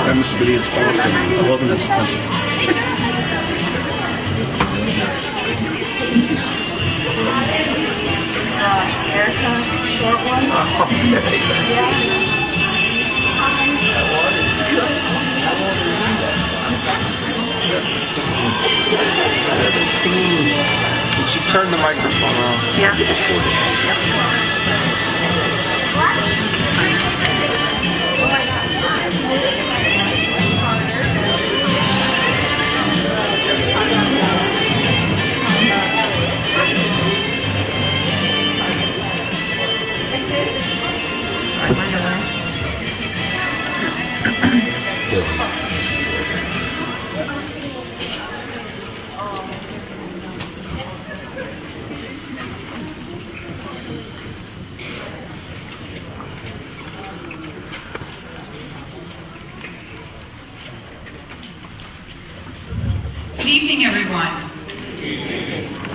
chemistry is awesome. I love this country. Erica, short one. Did she turn the microphone on? Yeah. Good evening, everyone.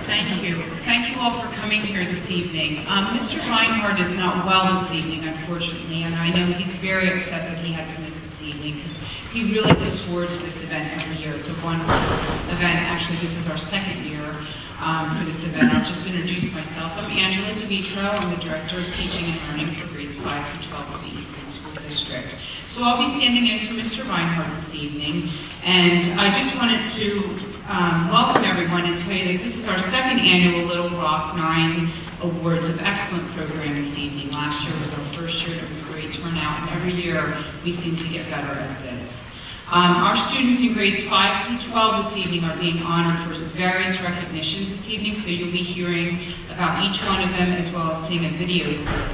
Thank you. Thank you all for coming here this evening. Mr. Reinhardt is not well this evening, unfortunately, and I know he's very upset that he has to miss this evening because he really looks forward to this event every year. It's a wonderful event. Actually, this is our second year for this event. I'll just introduce myself. I'm Angela DeVitro. I'm the Director of Teaching and Learning for grades 5 through 12 of the Easton School District. So I'll be standing in for Mr. Reinhardt this evening, and I just wanted to welcome everyone and tell you that this is our second annual Little Rock 9 Awards of Excellent program this evening. Last year was our first year, and it was a great turnout, and every year we seem to get better at this. Our students in grades 5 through 12 this evening are being honored for various recognitions this evening, so you'll be hearing about each one of them as well as seeing a video clip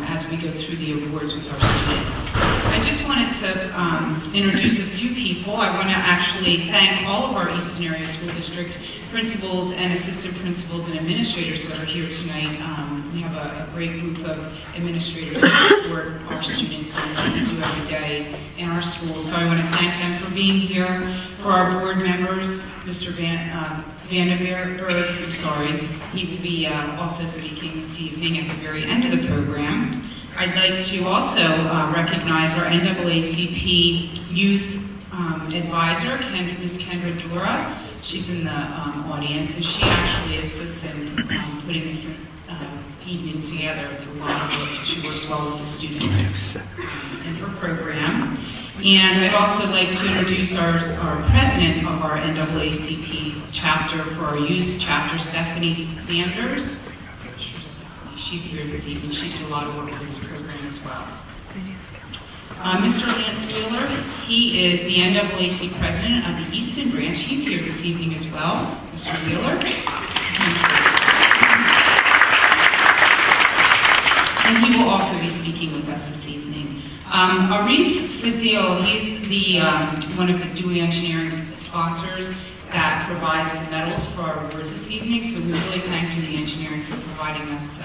as we go through the awards with our students. I just wanted to introduce a few people. I want to actually thank all of our Easton Area School District principals and assistant principals and administrators that are here tonight. We have a great group of administrators who support our students and what we do every day in our schools. So I want to thank them for being here. For our board members, Mr. Vandenberg, he will be also speaking this evening at the very end of the program. I'd like to also recognize our NAACP Youth Advisor, Ms. Kendra Dura. She's in the audience, and she actually assists in putting this evening together. It's a lot of work. She works well with the students in her program. And I'd also like to introduce our president of our NAACP chapter for our youth chapter, Stephanie Sanders. She's here this evening. She did a lot of work with this program as well. Mr. Lance Wheeler, he is the NAACP president of the Easton branch. He's here this evening as well. Mr. Wheeler. And he will also be speaking with us this evening. Arif Fazil, he's the one of the Dewey Engineering sponsors that provides the medals for our awards this evening. So we really thank Dewey Engineering for providing us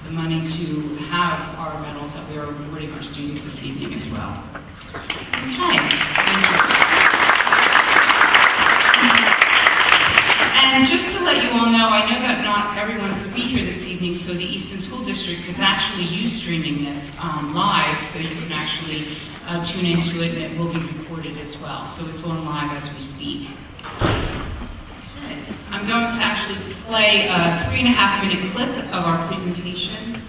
the money to have our medals that we are awarding our students this evening as well. Okay, thank you. And just to let you all know, I know that not everyone could be here this evening, so the Easton School District is actually streaming this live, so you can actually tune into it, and it will be recorded as well. So it's on live as we speak. I'm going to actually play a 3.5-minute clip of our presentation.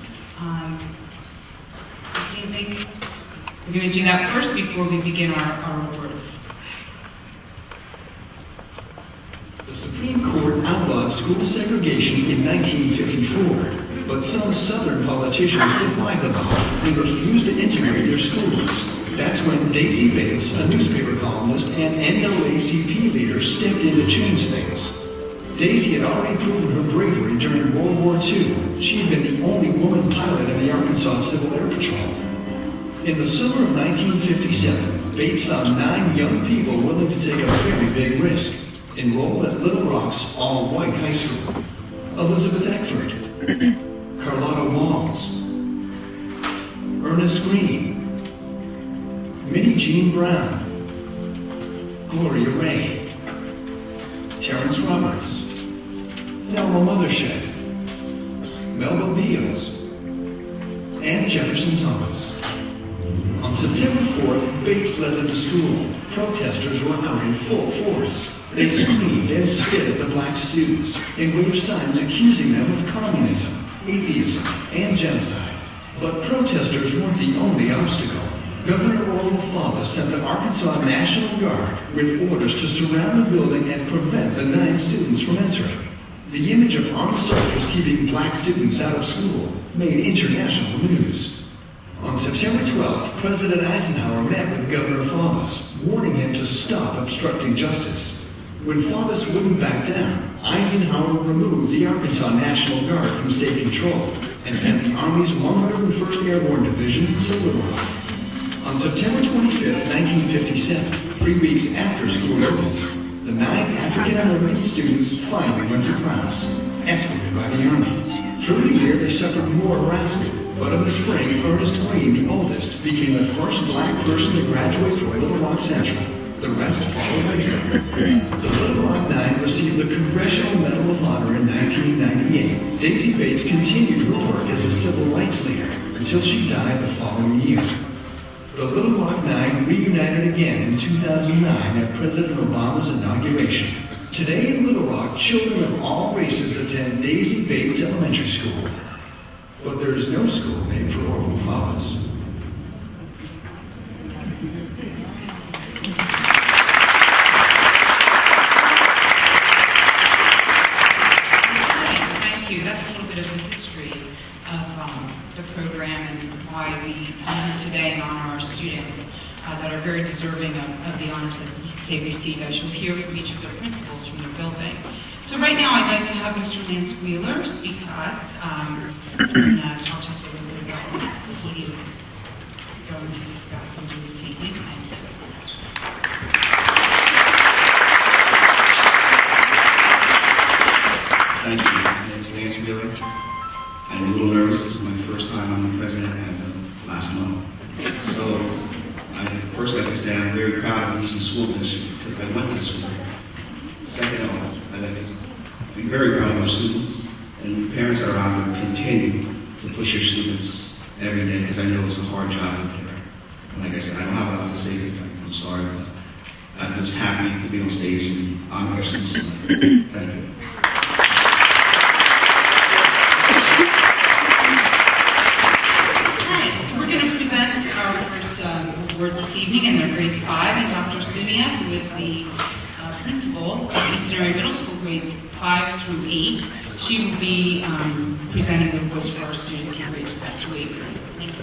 We're going to do that first before we begin our awards. The Supreme Court outlawed school segregation in 1954, but some Southern politicians defied the law and refused to integrate their schools. That's when Daisy Bates, a newspaper columnist and NAACP leader, stepped in to change things. Daisy had already proven her bravery during World War II. She had been the only woman pilot in the Arkansas Civil Air Patrol. In the summer of 1957, Bates found 9 young people willing to take a very big risk. Enrolled at Little Rock's all-white high school. Elizabeth Eckford, Carlotta Walls, Ernest Green, Minnie Jean Brown, Gloria Ray, Terrence Roberts, Thelma Mothershed, Melba Beals, and Jefferson Thomas. On September 4th, Bates led them to school. Protesters were out in full force. They screamed and spit at the black students and waved signs accusing them of communism, atheism, and genocide. But protesters weren't the only obstacle. Governor Orville Faubus sent the Arkansas National Guard with orders to surround the building and prevent the 9 students from entering. The image of armed soldiers keeping black students out of school made international news. On September 12th, President Eisenhower met with Governor Faubus, warning him to stop obstructing justice. When Faubus wouldn't back down, Eisenhower removed the Arkansas National Guard from state control and sent the Army's 101st Airborne Division to Little Rock. On September 25th, 1957, 3 weeks after school opened, the 9 African-American students finally went to class, escorted by the Army. Through the year, they suffered more harassment, but in the spring, Ernest Wayne, the oldest, became the first black person to graduate from Little Rock Central. The rest followed later. The Little Rock 9 received the Congressional Medal of Honor in 1998. Daisy Bates continued her work as a civil rights leader until she died the following year. The Little Rock 9 reunited again in 2009 at President Obama's inauguration. Today in Little Rock, children of all races attend Daisy Bates Elementary School. But there is no school named for Orville Faubus. Thank you. That's a little bit of the history of the program and why we honor today and honor our students that are very deserving of the honors that they receive, as you'll hear from each of the principals from the building. So right now I'd like to have Mr. Lance Wheeler speak to us and talk to us a little bit about what he is going to discuss this evening. Thank you. My name is Lance Wheeler. I'm a little nervous. This is my first time I'm the president as of last month. So, I'd first like to say I'm very proud of the Easton School District because I went to the school. Second of all, I'd like to be very proud of our students and the parents that are out there continue to push your students every day because I know it's a hard job out there. And like I said, I don't have a lot to say because I'm sorry, but I'm just happy to be on stage and honor our students. Thank you. Awards this evening, and they're grade 5, and Dr. Simia, who is the principal of Easton Area Middle School grades 5 through 8, she will be presenting the awards for our students in grades 5 through 8. Thank you.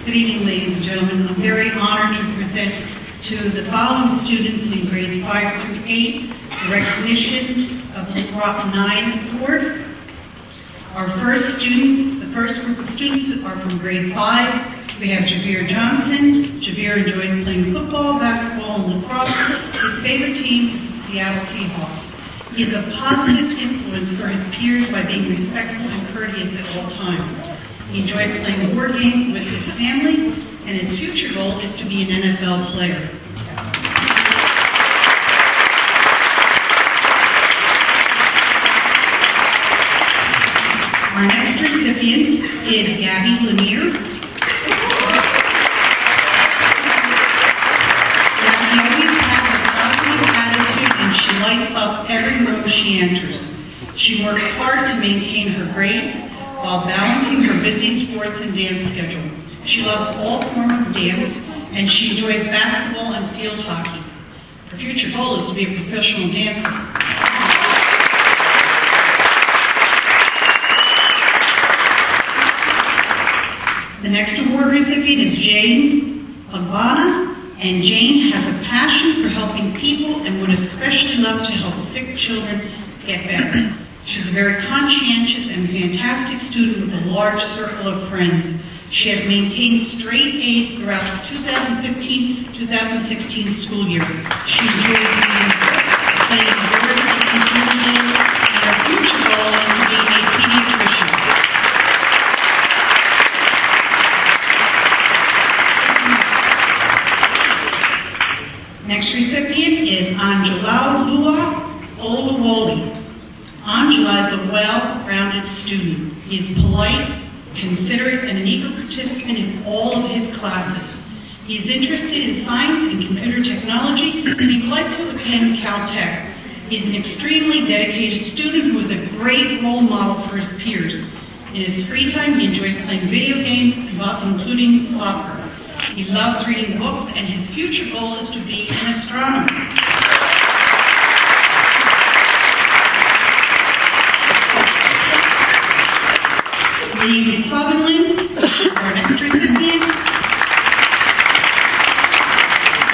Good evening, ladies and gentlemen. I'm very honored to present to the following students in grades 5 through 8 the recognition of the Little Rock 9 Award. Our first students, the first group of students are from grade 5. We have Javier Johnson. Javier enjoys playing football, basketball, and lacrosse. His favorite team is the Seattle Seahawks. He is a positive influence for his peers by being respectful and courteous at all times. He enjoys playing board games with his family, and his future goal is to be an NFL player. Our next recipient is Gabby Lanier. Gabby always has a positive attitude, and she lights up every room she enters. She works hard to maintain her grade while balancing her busy sports and dance schedule. She loves all forms of dance, and she enjoys basketball and field hockey. Her future goal is to be a professional dancer. The next award recipient is Jane Pagbana, and Jane has a passion for helping people and would especially love to help sick children get better. She's a very conscientious and fantastic student with a large circle of friends. She has maintained straight A's throughout the 2015-2016 school year. She enjoys playing board and community, and her future goal is to be a pediatrician. Next recipient Foley. Angela is a well-rounded student. He is polite, considerate, and an eager participant in all of his classes. He is interested in science and computer technology, and he would like to attend Caltech. He is an extremely dedicated student who is a great role model for his peers. In his free time, he enjoys playing video games, including soccer. He loves reading books, and his future goal is to be an astronomer. Lee Sutherland is our next recipient.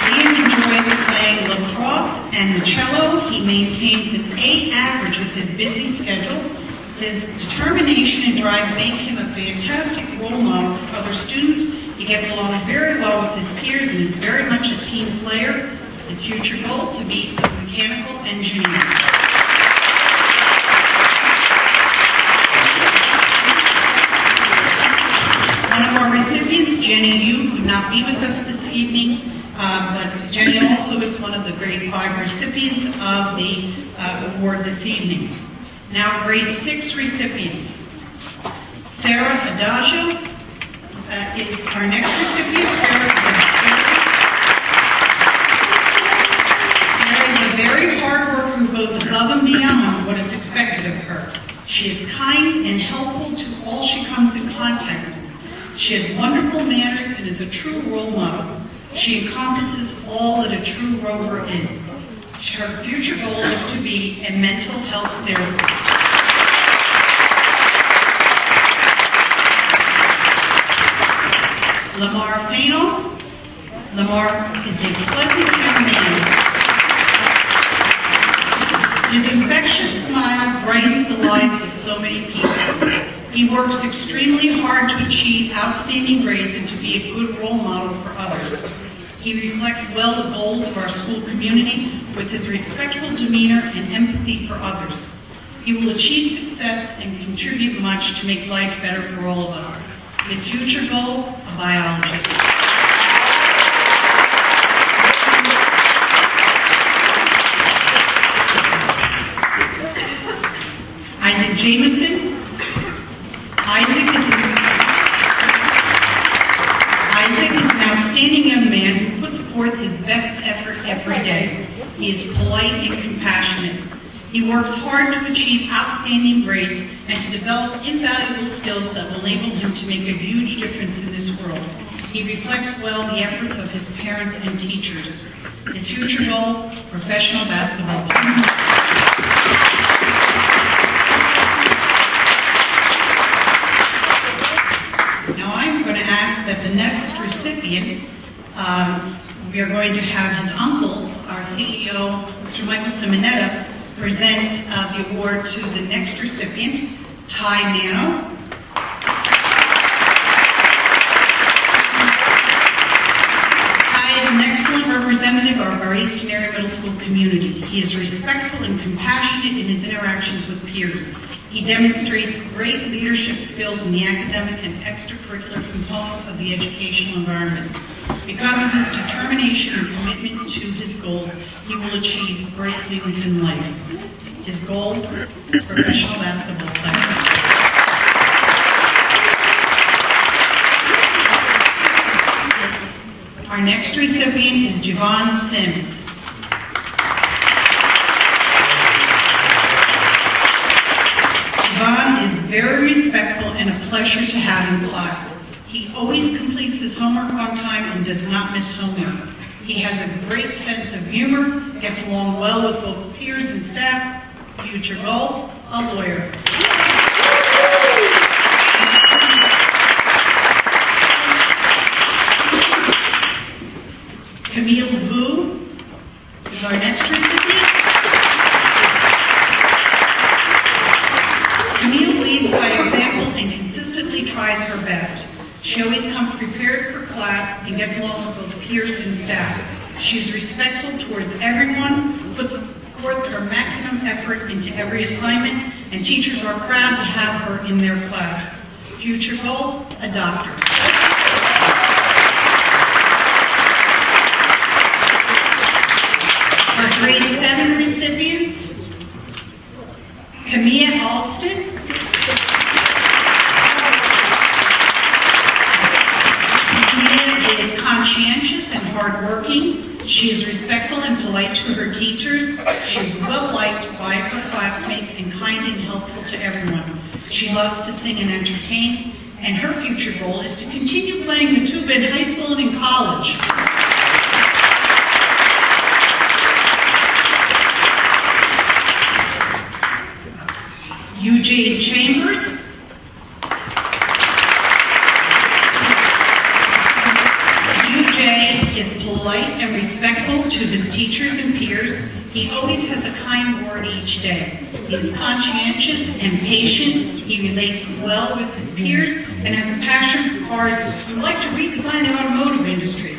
Liam enjoys playing lacrosse and the cello. He maintains an A average with his busy schedule. His determination and drive make him a fantastic role model for other students. He gets along very well with his peers and is very much a team player. His future goal to be a mechanical engineer. One of our recipients, Jenny Yu, could not be with us this evening, but Jenny also is one of the grade 5 recipients of the award this evening. Now grade 6 recipients. Sarah Adagio is our next recipient. Sarah is a very hard worker who goes above and beyond what is expected of her. She is kind and helpful to all she comes in contact with. She has wonderful manners and is a true role model. She encompasses all that a true rover is. Her future goal is to be a mental health therapist. Lamar Fainal. Lamar is a pleasant young man. His infectious smile brightens the lives of so many people. He works extremely hard to achieve outstanding grades and to be a good role model for others. He reflects well the goals of our school community with his respectful demeanor and empathy for others. He will achieve success and contribute much to make life better for all of us. His future goal, a biologist. Isaac Jameson. Isaac is an outstanding young man who puts forth his best effort every day. He is polite and compassionate. He works hard to achieve outstanding grades and to develop invaluable skills that will enable him to make a huge difference in this world. He reflects well the efforts of his parents and teachers. His future goal, professional basketball player. Now I'm going to ask that the next recipient, we are going to have his uncle, our CEO, Mr. Michael Simonetta, present the award to the next recipient, Ty Nano. Ty is an excellent representative of our Eastern Area Middle School community. He is respectful and compassionate in his interactions with peers. He demonstrates great leadership skills in the academic and extracurricular components of the educational environment. Because of his determination and commitment to his goal, he will achieve great things in life. His goal, professional basketball player. Our next recipient is Javon Sims. Javon is very respectful and a pleasure to have in class. He always completes his homework on time and does not miss homework. He has a great sense of humor, gets along well with both peers and staff. Future goal, a lawyer. Camille Vu is our next recipient. Camille leads by example and consistently tries her best. She always comes prepared for class and gets along with both peers and staff. She is respectful towards everyone, puts forth her maximum effort into every assignment, and teachers are proud to have her in their class. Future goal, a doctor. Our grade 7 recipients, She's well-liked by her classmates and kind and helpful to everyone. She loves to sing and entertain, and her future goal is to continue playing the tuba in high school and in college. Eugene Chambers. UJ is polite and respectful to his teachers and peers. He always has a kind word each day. He is conscientious and patient. He relates well with his peers and has a passion for cars. He would like to redesign the automotive industry.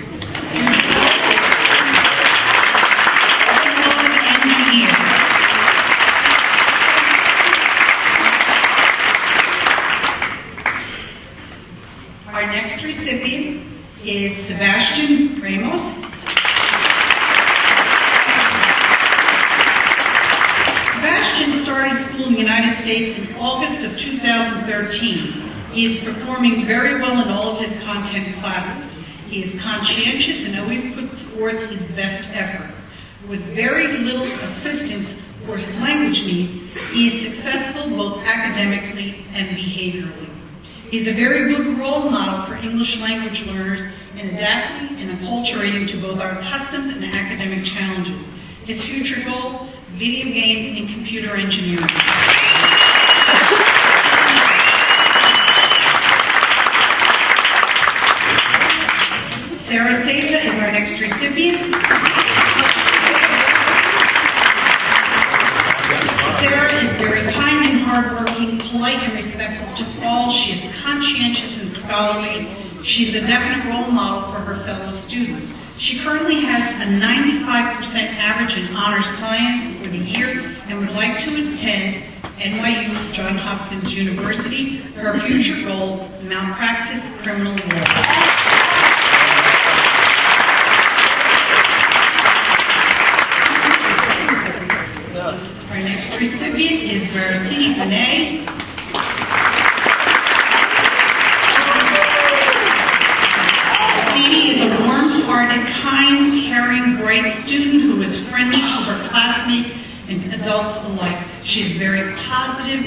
Our next recipient is Sebastian Ramos. Sebastian started school in the United States in August of 2013. He is performing very well in all of his content classes. He is conscientious and always puts forth his best effort. With very little assistance for his language needs, he is successful both academically and behaviorally. He's a very good role model for English language learners in adapting and acculturating to both our customs and academic challenges. His future goal, video games and computer engineering. Sarah Seta is our next recipient. Sarah is very kind and hardworking, polite and respectful to all. She is conscientious and scholarly. She's a definite role model for her fellow students. She currently has a 95% average in honors science for the year and would like to attend NYU Johns Hopkins University. Her future goal, malpractice criminal law. Our next recipient is Veracini Benet. Veracini is a warm-hearted, kind, caring, bright student who is friendly to her classmates and adults alike. She is very positive,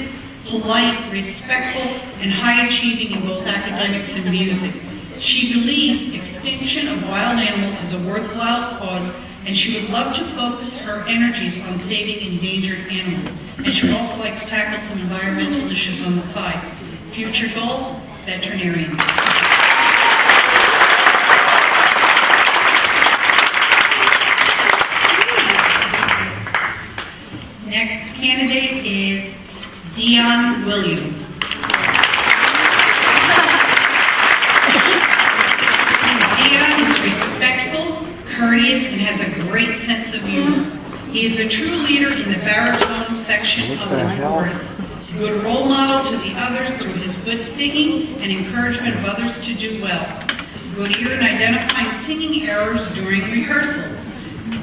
polite, respectful, and high-achieving in both academics and music. She believes extinction of wild animals is a worthwhile cause, and she would love to focus her energies on saving endangered animals. And she would also like to tackle some environmental issues on the side. Future goal, veterinarian. Next candidate is Dion Williams. Dion is respectful, courteous, and has a great sense of humor. He is a true leader in the baritone section of the chorus. Good role model to the others through his good singing and encouragement of others to do well. Good ear in identifying singing errors during rehearsal.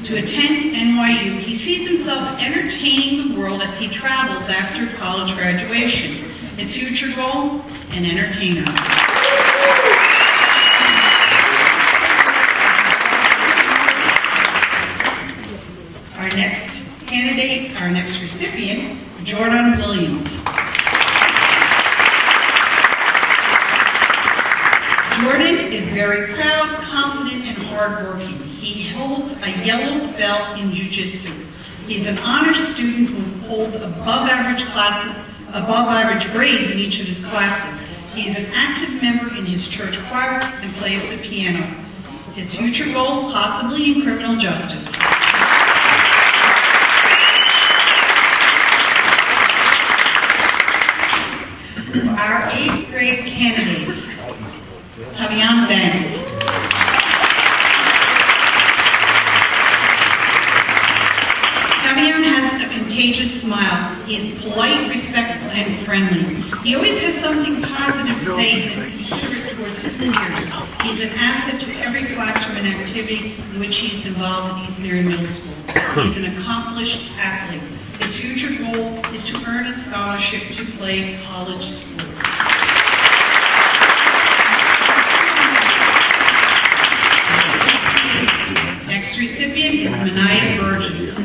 To attend NYU, he sees himself entertaining the world as he travels after college graduation. His future goal, an entertainer. Our next candidate, our next recipient, Jordan Williams. Jordan is very proud, confident, and hardworking. He holds a yellow belt in jiu-jitsu. He's an honors student who holds above average grades in each of his classes. He is an active member in his church choir and plays the piano. His future goal, possibly in criminal justice. Our 8th grade candidates, Tavian Banks. Tavian has a contagious smile. He is polite, respectful, and friendly. He always has something positive to say and is considerate towards his peers. He is an asset to every classroom and activity in which he is involved at East Mary Middle School. He is an accomplished athlete. His future goal is to earn a scholarship to play college sports. Next recipient is Mania Burgess.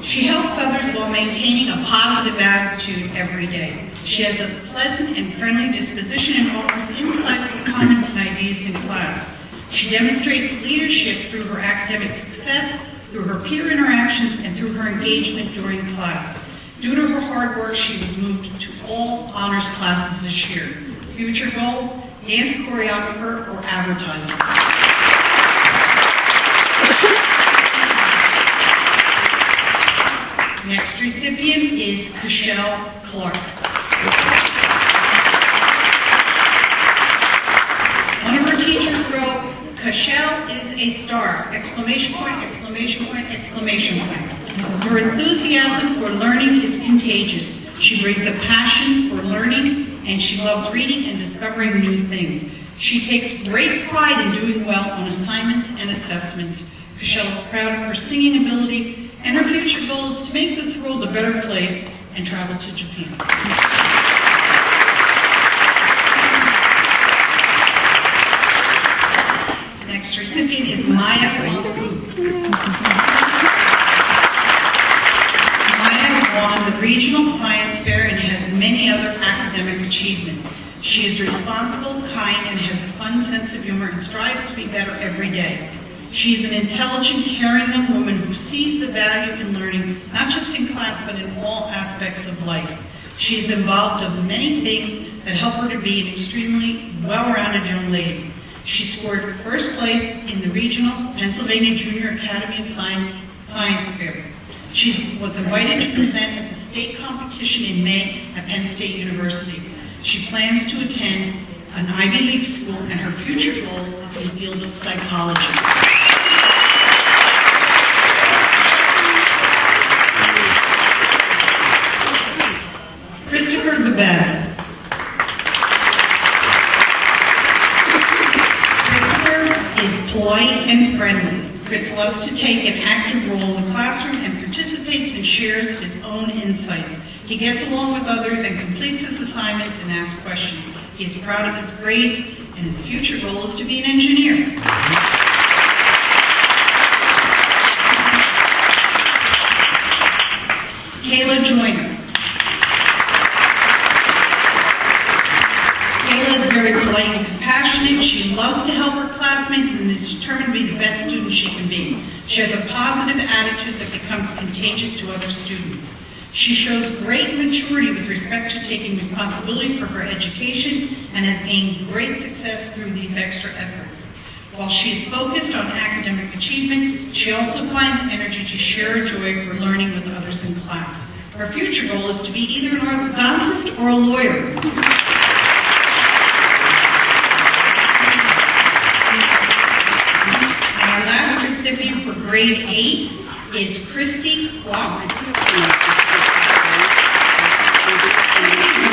She helps others while maintaining a positive attitude every day. She has a pleasant and friendly disposition and offers insightful comments and ideas in class. She demonstrates leadership through her academic success, through her peer interactions, and through her engagement during class. Due to her hard work, she was moved to all honors classes this year. Future goal, dance choreographer or advertiser. Next recipient is Cashel Clark. One of her teachers wrote, "Cashel is a star!" Exclamation point, exclamation point, exclamation point. Her enthusiasm for learning is contagious. She brings a passion for learning, and she loves reading and discovering new things. She takes great pride in doing well on assignments and assessments. Cashel is proud of her singing ability, and her future goal is to make this world a better place and travel to Japan. Next recipient is Maya Wong. Maya won the Regional Science Fair and has many other academic achievements. She is responsible, kind, and has a fun sense of humor and strives to be better every day. She is an intelligent, caring young woman who sees the value in learning, not just in class, but in all aspects of life. She is involved in many things that help her to be an extremely well-rounded young lady. She scored first place in the regional Pennsylvania Junior Academy of Science Fair. She was invited to present at the state competition in May at Penn State University. She plans to attend an Ivy League school, and her future goal is in the field of psychology. Christopher Babette. Christopher is polite and friendly. Chris loves to take an active role in the classroom and participates and shares his own insights. He gets along with others and completes his assignments and asks questions. He is proud of his grades, and his future goal is to be an engineer. Kayla Joyner. Kayla is very polite and compassionate. She loves to help her classmates and is determined to be the best student she can be. She has a positive attitude that becomes contagious to other students. She shows great maturity with respect to taking responsibility for her education and has gained great success through these extra efforts. While she is focused on academic achievement, she also finds energy to share her joy for learning with others in class. Her future goal is to be either an orthodontist or a lawyer. And our last recipient for grade 8 is Christy Walker.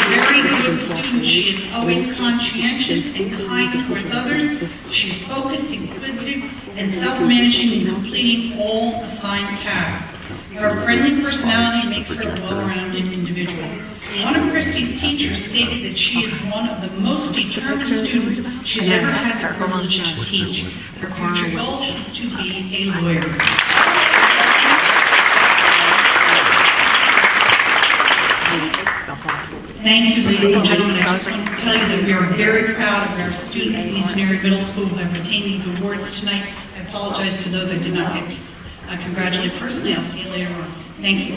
Very good student. She is always conscientious and kind towards others. She is focused, inquisitive, and self-managing in completing all assigned tasks. Her friendly personality makes her a well-rounded individual. One of Christy's teachers stated that she is one of the most determined students she's ever had the privilege to teach. Her future goal is to be a lawyer. Thank you, ladies and gentlemen. I just want to tell you that we are very proud of our students in Eastern Area Middle School who have retained these awards tonight. I apologize to those I did not get. Congratulate personally. I'll see you later on. Thank you.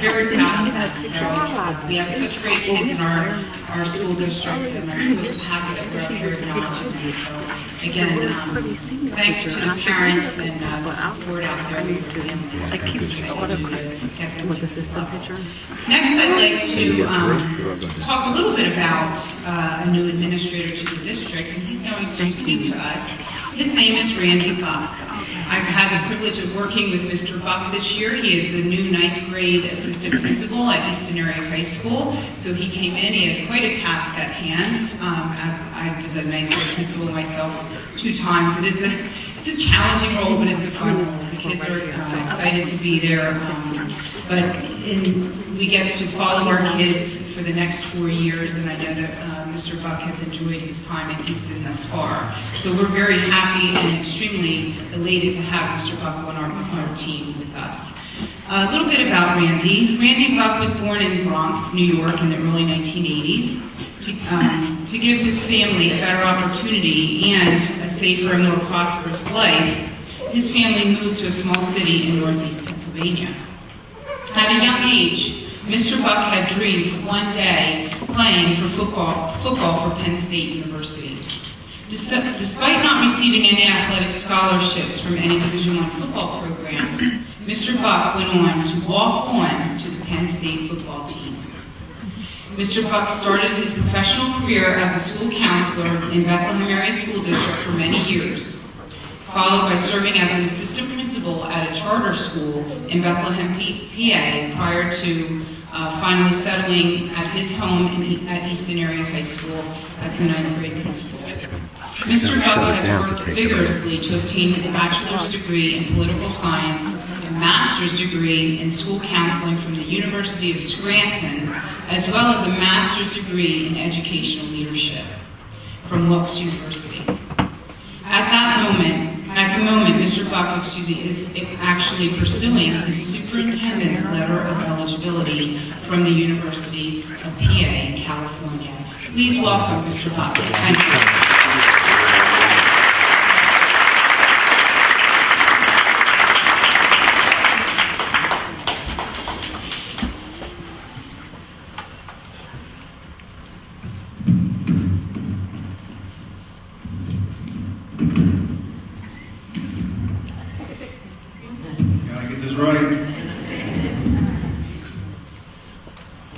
Very proud of that. So we have such great kids in our school district, and I'm so happy that we're up here acknowledging them. So again, thanks to the parents and the support out there. Next, I'd like to talk a little bit about a new administrator to the district, and he's going to speak to us. His name is Randy Buck. I've had the privilege of working with Mr. Buck this year. He is the new 9th grade assistant principal at Easton Area High School. So he came in, he had quite a task at hand, as I was a 9th grade principal myself 2 times. It's a challenging role, but it's a fun role. The kids are excited to be there, we get to follow our kids for the next 4 years, and I know that Mr. Buck has enjoyed his time in Easton thus far. So we're very happy and extremely elated to have Mr. Buck on our team with us. A little bit about Randy. Randy Buck was born in Bronx, New York in the early 1980s. To give his family a better opportunity and a safer and more prosperous life, his family moved to a small city in northeast Pennsylvania. At a young age, Mr. Buck had dreams of one day playing for football for Penn State University. Despite not receiving any athletic scholarships from any Division I football programs, Mr. Buck went on to walk on to the Penn State football team. Mr. Buck started his professional career as a school counselor in Bethlehem Area School District for many years, followed by serving as an assistant principal at a charter school in Bethlehem, PA, prior to finally settling at his home at Easton Area High School as the 9th grade principal. Mr. Buck has worked vigorously to obtain his bachelor's degree in political science and master's degree in school counseling from the University of Scranton, as well as a master's degree in educational leadership from Wilkes University. At the moment, Mr. Buck is actually pursuing his superintendent's letter of eligibility from the University of PA in California. Please welcome Mr. Buck. Thank you.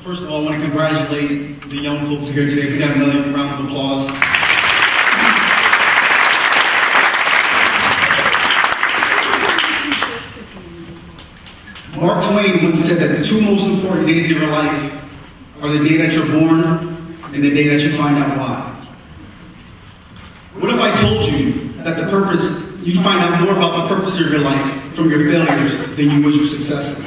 First of all, I want to congratulate the young folks here today. We got another round of applause. Mark Twain once said that the two most important days of your life are the day that you're born and the day that you find out why. What if I told you that you find out more about the purpose of your life from your failures than you would your successes?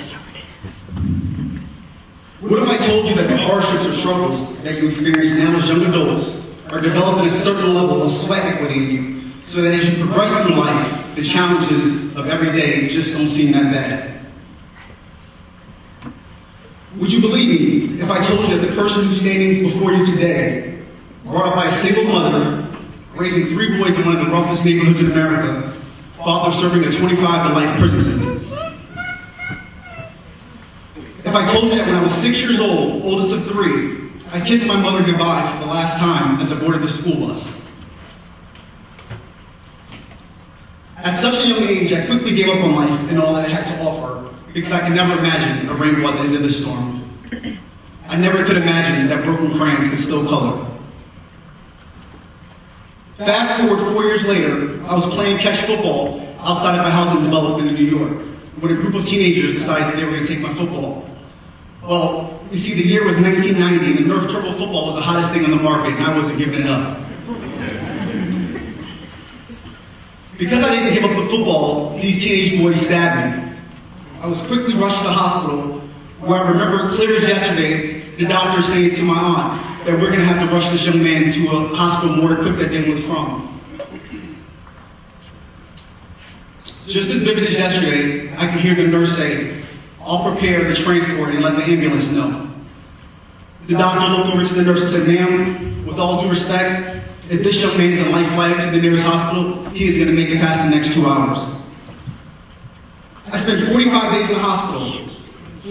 What if I told you that the hardships or struggles that you experience now as young adults are developing a certain level of sweat equity in you, so that as you progress through life, the challenges of every day just don't seem that bad? Would you believe me if I told you that the person who's standing before you today, brought up by a single mother, raising 3 boys in one of the roughest neighborhoods in America, father serving a 25 to life prison sentence? If I told you that when I was 6 years old, oldest of 3, I kissed my mother goodbye for the last time as I boarded the school bus. At such a young age, I quickly gave up on life and all that it had to offer because I could never imagine a rainbow at the end of the storm. I never could imagine that broken crayons could still color. Fast forward 4 years later, I was playing catch football outside of my housing development in New York when a group of teenagers decided that they were going to take my football. Well, you see, the year was 1990, and the Nerf Turbo football was the hottest thing on the market, and I wasn't giving it up. Because I didn't give up the football, these teenage boys stabbed me. I was quickly rushed to the hospital, where I remember clear as yesterday, the doctor saying to my aunt that we're going to have to rush this young man to a hospital more equipped than him with trauma. Just as vivid as yesterday, I could hear the nurse say, "I'll prepare the transport and let the ambulance know." The doctor looked over to the nurse and said, "Ma'am, with all due respect, if this young man isn't life flighted to the nearest hospital, he is going to make it past the next 2 hours." I spent 45 days in the hospital,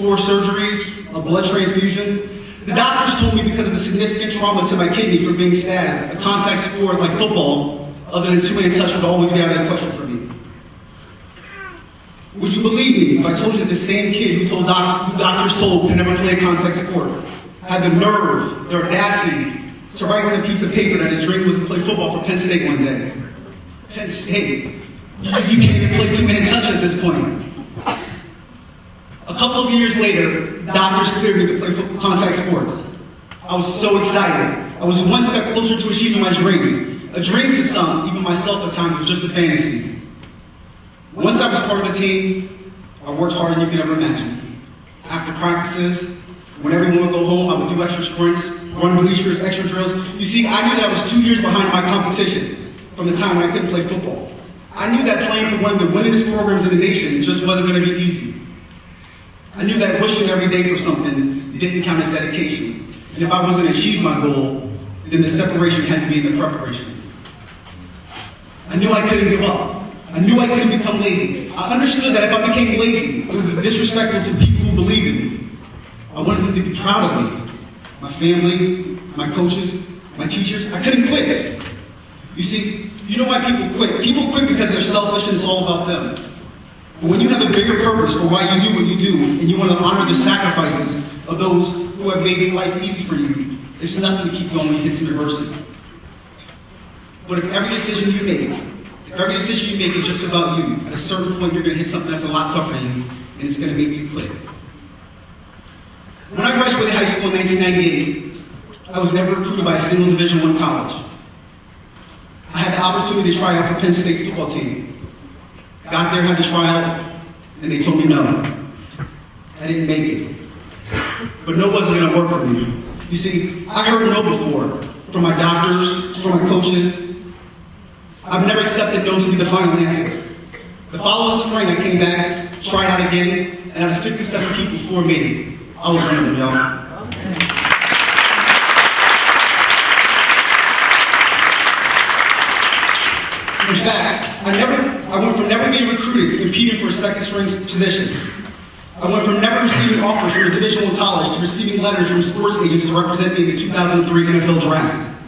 4 surgeries, a blood transfusion. The doctors told me because of the significant trauma to my kidney from being stabbed, a contact sport like football, other than 2-man touch, would always be out of the question for me. Would you believe me if I told you that the same kid who doctors told could never play a contact sport had the nerve, the audacity to write on a piece of paper that his dream was to play football for Penn State one day? Penn State? You can't even play 2-man touch at this point. A couple of years later, doctors cleared me to play contact sports. I was so excited. I was one step closer to achieving my dream. A dream to some, even myself at times, was just a fantasy. Once I was part of the team, I worked harder than you could ever imagine. After practices, when everyone would go home, I would do extra sprints, run bleachers, extra drills. You see, I knew that I was 2 years behind my competition from the time when I couldn't play football. I knew that playing for one of the winningest programs in the nation just wasn't going to be easy. I knew that wishing every day for something didn't count as dedication. And if I wasn't achieve my goal, then the separation had to be in the preparation. I knew I couldn't give up. I knew I couldn't become lazy. I understood that if I became lazy, it would be disrespectful to people who believe in me. I wanted them to be proud of me. My family, my coaches, my teachers. I couldn't quit. You see, you know why people quit? People quit because they're selfish and it's all about them. But when you have a bigger purpose for why you do what you do, and you want to honor the sacrifices of those who have made life easy for you, it's nothing to keep going when you hit some adversity. But if every decision you make is just about you, at a certain point you're going to hit something that's a lot tougher than you, and it's going to make you quit. When I graduated high school in 1998, I was never recruited by a single Division I college. I had the opportunity to try out for Penn State's football team. Got there, had to try out, and they told me no. I didn't make it. But no wasn't going to work for me. You see, I heard no before, from my doctors, from my coaches. I've never accepted no to be the final answer. The following spring, I came back, tried out again, and out of 57 people before me, I was one of them, y'all. In fact, I went from never being recruited to competing for a second string position. I went from never receiving offers from a Division I college to receiving letters from sports agents to represent me in the 2003 NFL Draft.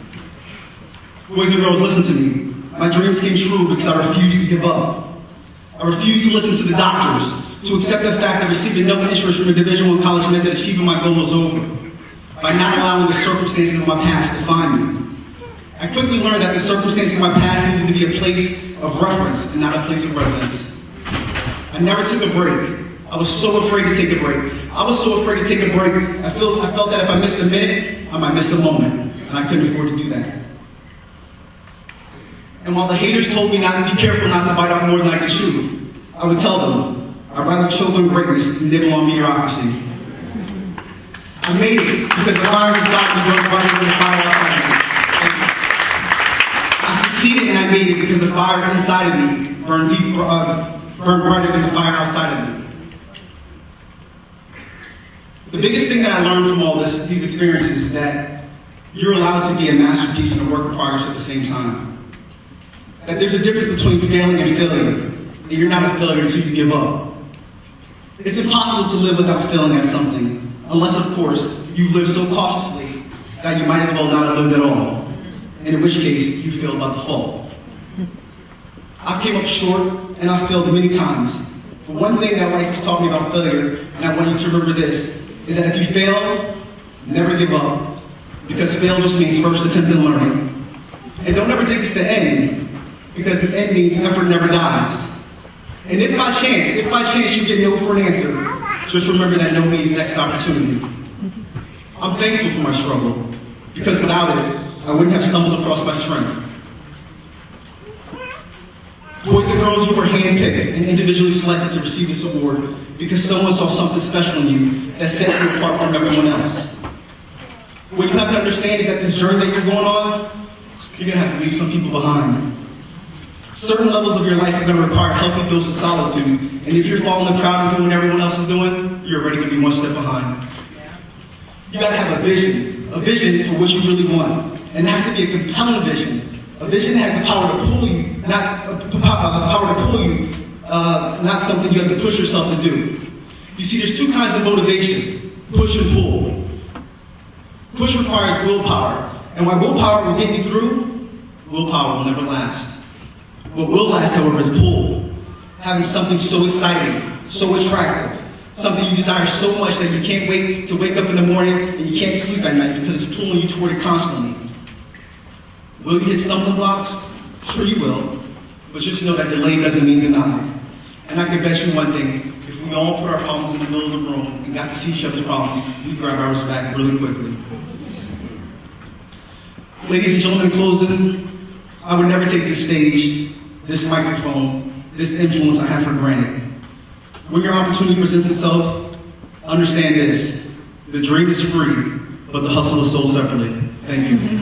Boys and girls, listen to me. My dreams came true because I refused to give up. I refused to listen to the doctors, to accept the fact that receiving no interest from a Division I college meant that achieving my goal was over, by not allowing the circumstances of my past to define me. I quickly learned that the circumstances of my past needed to be a place of reference and not a place of residence. I never took a break. I was so afraid to take a break. I was so afraid to take a break, I felt that if I missed a minute, I might miss a moment, and I couldn't afford to do that. And while the haters told me not to be careful not to bite off more than I could chew, I would tell them, I'd rather choke on greatness than nibble on mediocrity. I made it because the fire inside me burned brighter than the fire outside me. I succeeded and I made it because the fire inside of me burned brighter than the fire outside of me. The biggest thing that I learned from all these experiences is that you're allowed to be a masterpiece and a work in progress at the same time. That there's a difference between failing and failure, and you're not a failure until you give up. It's impossible to live without failing at something, unless, of course, you live so cautiously that you might as well not have lived at all, and in which case, you failed by default. I came up short, and I failed many times. But one thing that life has taught me about failure, and I want you to remember this, is that if you fail, never give up, because fail just means first attempt in learning. And don't ever think it's the end, because the end means effort never dies. And if by chance you get no for an answer, just remember that no means next opportunity. I'm thankful for my struggle, because without it, I wouldn't have stumbled across my strength. Boys and girls, you were handpicked and individually selected to receive this award because someone saw something special in you that set you apart from everyone else. What you have to understand is that this journey that you're going on, you're going to have to leave some people behind. Certain levels of your life are going to require healthy dose of solitude, and if you're following the crowd and doing what everyone else is doing, you're already going to be one step behind. You got to have a vision for what you really want, and it has to be a compelling vision. A vision that has the power to pull you, not something you have to push yourself to do. You see, there's two kinds of motivation, push and pull. Push requires willpower, and while willpower will get you through, willpower will never last. What will last, however, is pull. Having something so exciting, so attractive, something you desire so much that you can't wait to wake up in the morning and you can't sleep at night because it's pulling you toward it constantly. Will you hit stumbling blocks? Sure you will. But just know that delay doesn't mean denial. And I can bet you one thing, if we all put our problems in the middle of the room and got to see each other's problems, we'd grab ours back really quickly. Ladies and gentlemen, in closing, I would never take this stage, this microphone, this influence I have for granted. When your opportunity presents itself, understand this. The dream is free, but the hustle is sold separately. Thank you.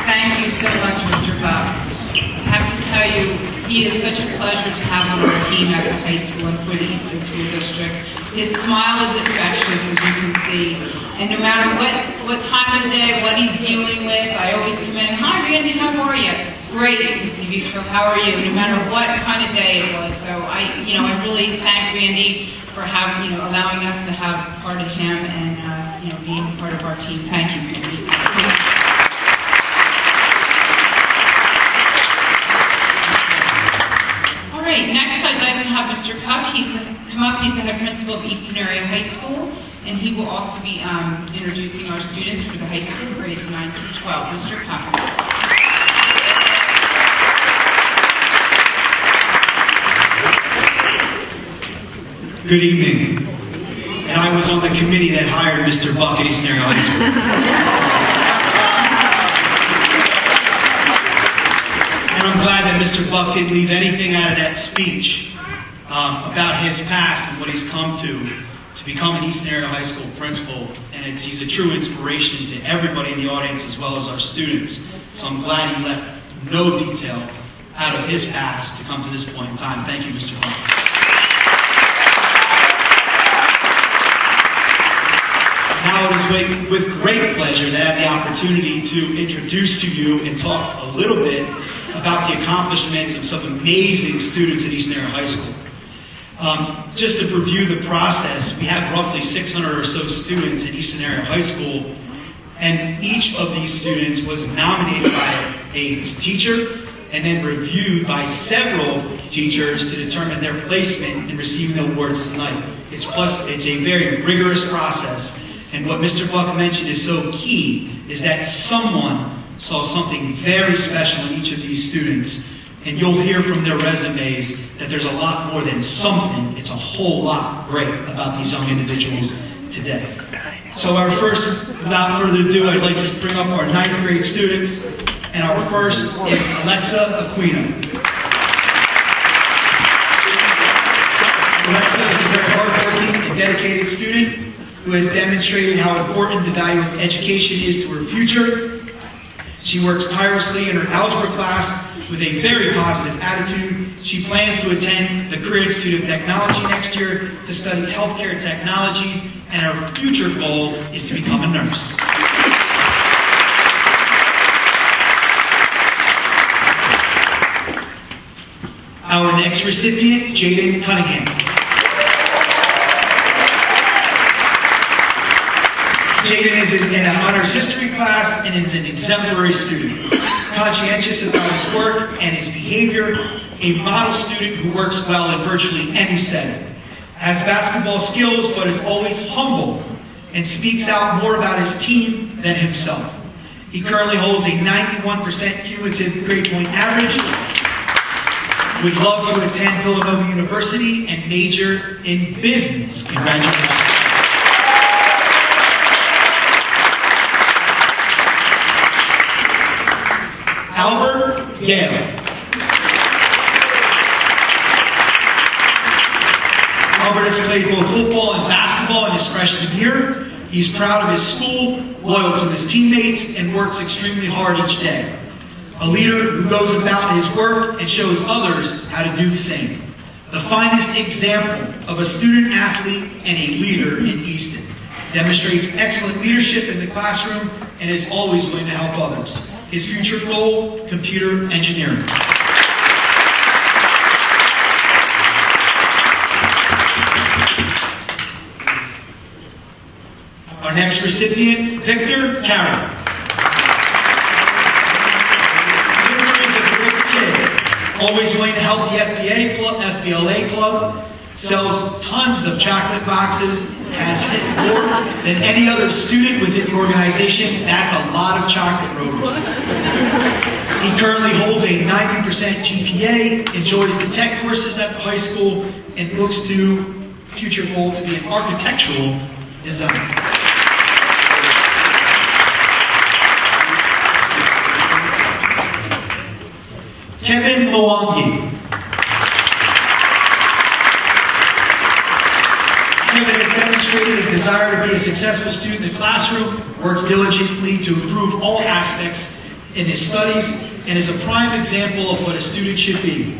Thank you so much, Mr. Buck. I have to tell you, he is such a pleasure to have on our team at the high school and for the Easton School District. His smile is infectious, as you can see. And no matter what time of the day, what he's dealing with, I always come in, "Hi, Randy, how are you?" "Great, Mr. Vitro, how are you?" No matter what kind of day it was. So I really thank Randy for allowing us to have part of him and, being part of our team. Thank you, Randy. All right, next I'd like to have Mr. Puck. He's the head principal of Easton Area High School, and he will also be introducing our students for the high school grades 9 through 12. Mr. Puck. Good evening. And I was on the committee that hired Mr. Buck at Easton Area High School. And I'm glad that Mr. Buck didn't leave anything out of that speech about his past and what he's come to become an Easton Area High School principal. And he's a true inspiration to everybody in the audience as well as our students. So I'm glad he left no detail out of his past to come to this point in time. Thank you, Mr. Buck. Now it is with great pleasure that I have the opportunity to introduce to you and talk a little bit about the accomplishments of some amazing students at Easton Area High School. Just to review the process, we have roughly 600 or so students at Easton Area High School, and each of these students was nominated by a teacher and then reviewed by several teachers to determine their placement in receiving the awards tonight. It's a very rigorous process. And what Mr. Buck mentioned is so key, is that someone saw something very special in each of these students. And you'll hear from their resumes that there's a lot more than something. It's a whole lot great about these young individuals today. So without further ado, I'd like to bring up our 9th grade students. And our first is Alexa Aquino. Alexa is a very hardworking and dedicated student who has demonstrated how important the value of education is to her future. She works tirelessly in her algebra class with a very positive attitude. She plans to attend the Career Institute of Technology next year to study healthcare technologies, and her future goal is to become a nurse. Our next recipient, Jaden Cunningham. Jaden is in an honors history class and is an exemplary student. Conscientious about his work and his behavior, a model student who works well in virtually any setting. Has basketball skills but is always humble and speaks out more about his team than himself. He currently holds a 91% cumulative grade point average. Would love to attend Villanova University and major in business. Congratulations. Albert Gale. Albert has played both football and basketball in his freshman year. He's proud of his school, loyal to his teammates, and works extremely hard each day. A leader who goes about his work and shows others how to do the same. The finest example of a student athlete and a leader in Easton. Demonstrates excellent leadership in the classroom and is always willing to help others. His future goal, computer engineering. Our next recipient, Victor Carroll. Victor is a great kid, always willing to help the FBLA club, sells tons of chocolate boxes, has hit more than any other student within the organization. That's a lot of chocolate rovers. He currently holds a 90% GPA, enjoys the tech courses at the high school, and looks to future goal to be an architectural designer. Kevin Mwangi. Kevin has demonstrated a desire to be a successful student in the classroom, works diligently to improve all aspects in his studies, and is a prime example of what a student should be.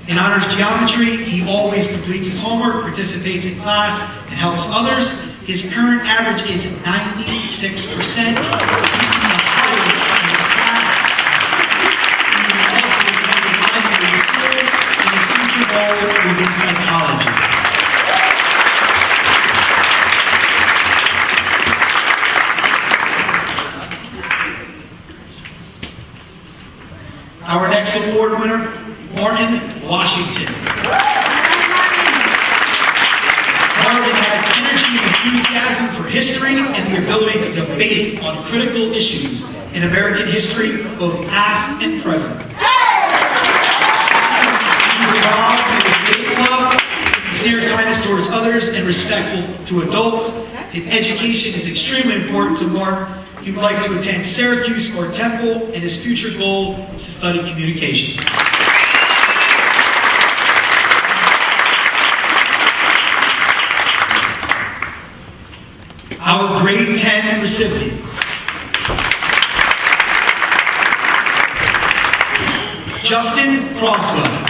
In honors geometry, he always completes his homework, participates in class, and helps others. His current average is 96%. The highest in his class. And his future goal will be psychology. Our next award winner, Martin Washington. Martin has energy and enthusiasm for history and the ability to debate on critical issues in American history, both past and present. He's involved in the debate club, sincere kindness towards others, and respectful to adults. His education is extremely important to Mark. He would like to attend Syracuse or Temple, and his future goal is to study communication. Our grade 10 recipients. Justin Crosswell.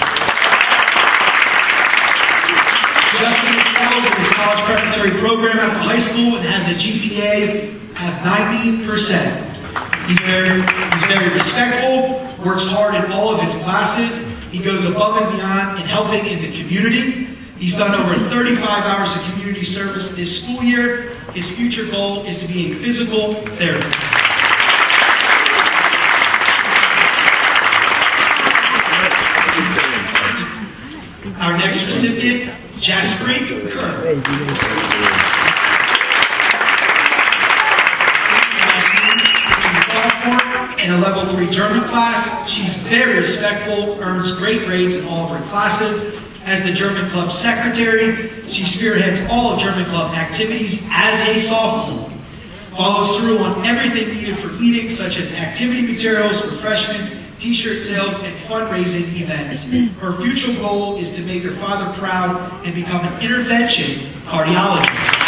Justin excels in his college preparatory program at the high school and has a GPA of 90%. He's very respectful, works hard in all of his classes. He goes above and beyond in helping in the community. He's done over 35 hours of community service this school year. His future goal is to be a physical therapist. Our next recipient, Jaspreet Kerr. In a level 3 German class. She's very respectful, earns great grades in all of her classes. As the German club secretary, she spearheads all of German club activities as a sophomore. Follows through on everything needed for meetings such as activity materials, refreshments, t-shirt sales, and fundraising events. Her future goal is to make her father proud and become an intervention cardiologist.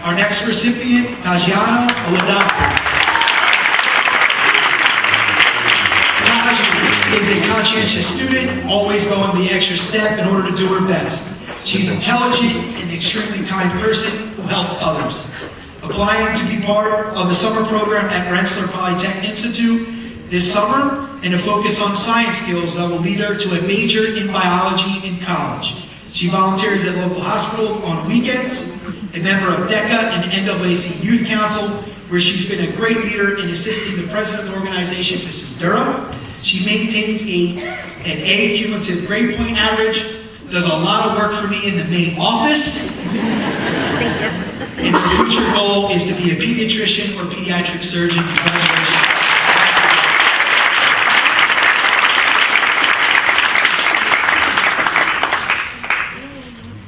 Our next recipient, Tajana Oladapo. Taj is a conscientious student, always going the extra step in order to do her best. She's intelligent and an extremely kind person who helps others. Applying to be part of the summer program at Rensselaer Polytechnic Institute this summer, and a focus on science skills that will lead her to a major in biology in college. She volunteers at local hospitals on weekends, a member of DECA and NAAC Youth Council, where she's been a great leader in assisting the president of the organization, Mrs. Durham. She maintains an A cumulative grade point average, does a lot of work for me in the main office, and her future goal is to be a pediatrician or pediatric surgeon. Congratulations.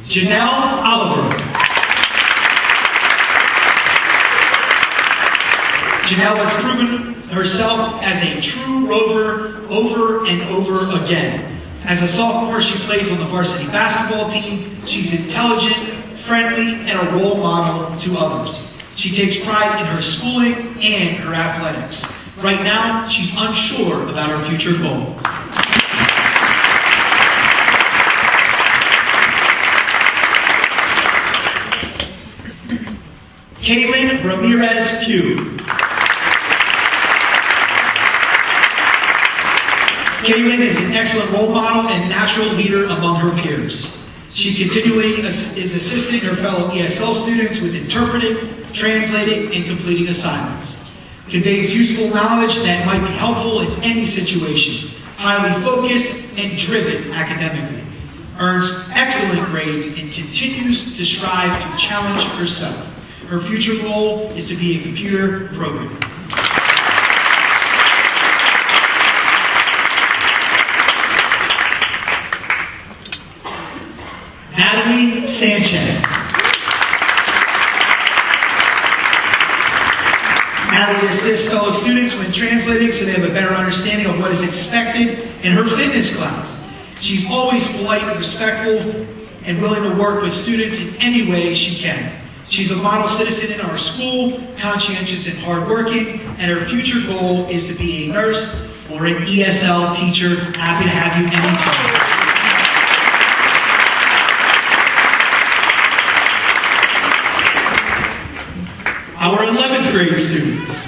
Janelle Oliver. Janelle has proven herself as a true rover over and over again. As a sophomore, she plays on the varsity basketball team. She's intelligent, friendly, and a role model to others. She takes pride in her schooling and her athletics. Right now, she's unsure about her future goal. Caitlin Ramirez Pugh. Caitlin is an excellent role model and natural leader among her peers. She continually is assisting her fellow ESL students with interpreting, translating, and completing assignments. conveys useful knowledge that might be helpful in any situation, highly focused and driven academically, earns excellent grades, and continues to strive to challenge herself. Her future goal is to be a computer programmer. Natalie Sanchez. Natalie assists fellow students when translating so they have a better understanding of what is expected in her fitness class. She's always polite and respectful and willing to work with students in any way she can. She's a model citizen in our school, conscientious and hardworking, and her future goal is to be a nurse or an ESL teacher. Happy to have you anytime. Our 11th grade students.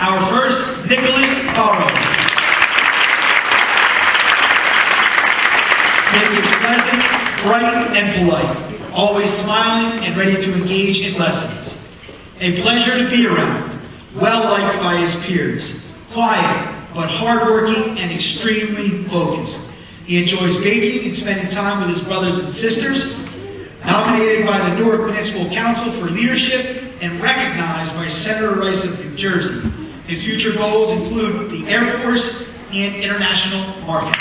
Our first, Nicholas Barrow. Nick is pleasant, bright, and polite, always smiling and ready to engage in lessons. A pleasure to be around, well-liked by his peers, quiet, but hardworking and extremely focused. He enjoys baking and spending time with his brothers and sisters. Nominated by the Newark Municipal Council for leadership and recognized by Senator Rice of New Jersey. His future goals include the Air Force and international marketing.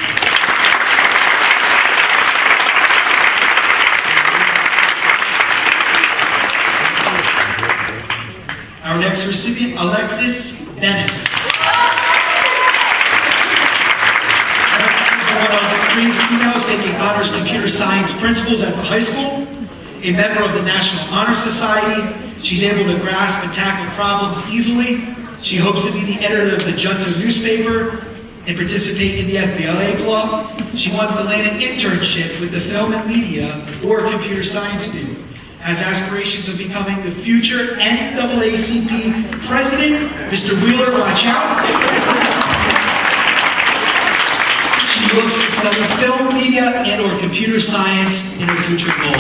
Our next recipient, Alexis Dennis. One of 3 females taking honors computer science principles at the high school. A member of the National Honor Society, she's able to grasp and tackle problems easily. She hopes to be the editor of the Junto newspaper and participate in the FBLA club. She wants to land an internship with the film and media or computer science field. Has aspirations of becoming the future NAACP president. Mr. Wheeler, watch out. She looks to study film, media, and or computer science in her future goal.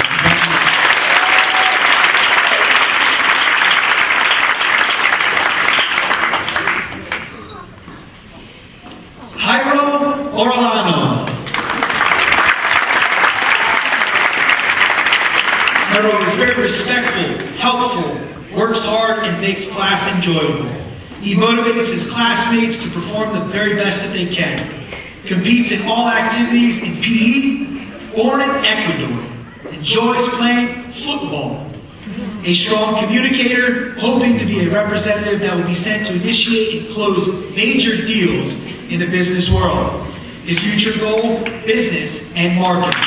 Jairo Orlano. Jairo is very respectful, helpful, works hard, and makes class enjoyable. He motivates his classmates to perform the very best that they can. Competes in all activities in PE, born in Ecuador. Enjoys playing football. A strong communicator, hoping to be a representative that will be sent to initiate and close major deals in the business world. His future goal, business and marketing.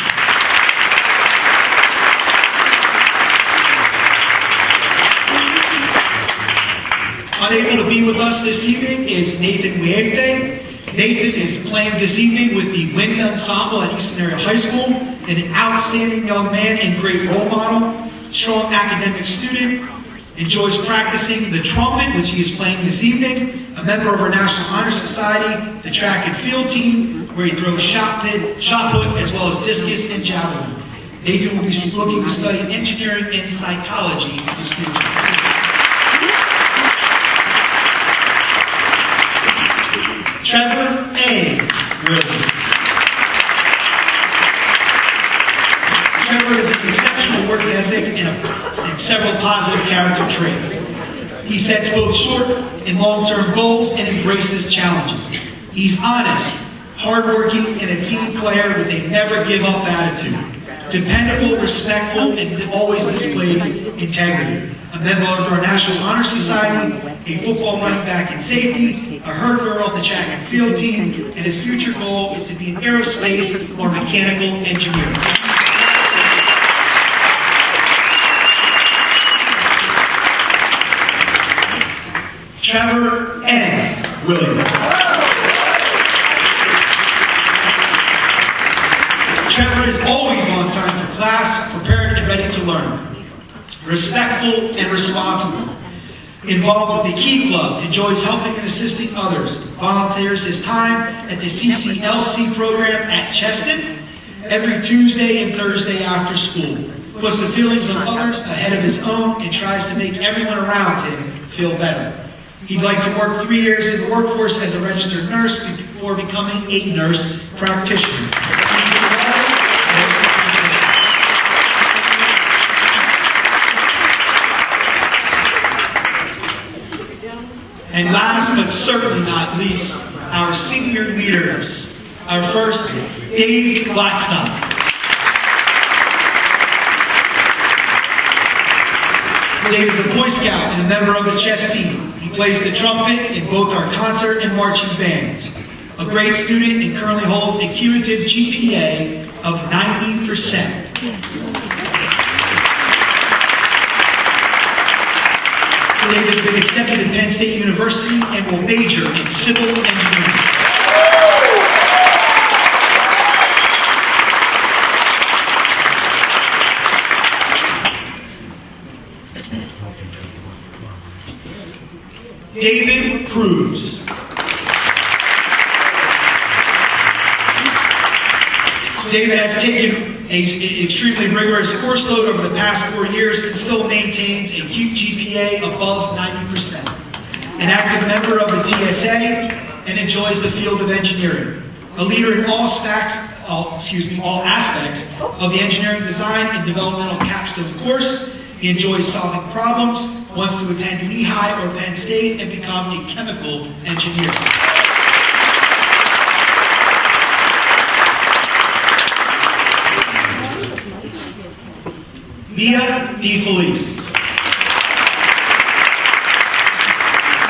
Unable to be with us this evening is Nathan Muerte. Nathan is playing this evening with the Wind Ensemble at Easton Area High School, and an outstanding young man and great role model, strong academic student, enjoys practicing the trumpet, which he is playing this evening, a member of our National Honor Society, the track and field team, where he throws shot put, as well as discus and javelin. Nathan will be looking to study engineering and psychology in his future. Trevor A. Williams. Trevor is an exceptional work ethic and several positive character traits. He sets both short and long-term goals and embraces challenges. He's honest, hardworking, and a team player with a never-give-up attitude. Dependable, respectful, and always displays integrity. A member of our National Honor Society, a football running back and safety, a herd girl on the track and field team, and his future goal is to be an aerospace or mechanical engineer. Trevor N. Williams. Trevor is always on time for class, prepared and ready to learn. Respectful and responsible. Involved with the Key Club, enjoys helping and assisting others. Volunteers his time at the CCLC program at Cheston every Tuesday and Thursday after school. Puts the feelings of others ahead of his own and tries to make everyone around him feel better. He'd like to work 3 years in the workforce as a registered nurse before becoming a nurse practitioner. And last but certainly not least, our senior leaders. Our first, Dave Blackstock. Dave is a Boy Scout and a member of the chess team. He plays the trumpet in both our concert and marching bands. A great student and currently holds a cumulative GPA of 90%. Dave has been accepted at Penn State University and will major in civil engineering. David Cruz. David has taken an extremely rigorous course load over the past 4 years and still maintains a GPA above 90%. An active member of the TSA and enjoys the field of engineering. A leader in all aspects of the engineering design and developmental capstone course. He enjoys solving problems, wants to attend Lehigh or Penn State and become a chemical engineer. Mia DeFelice.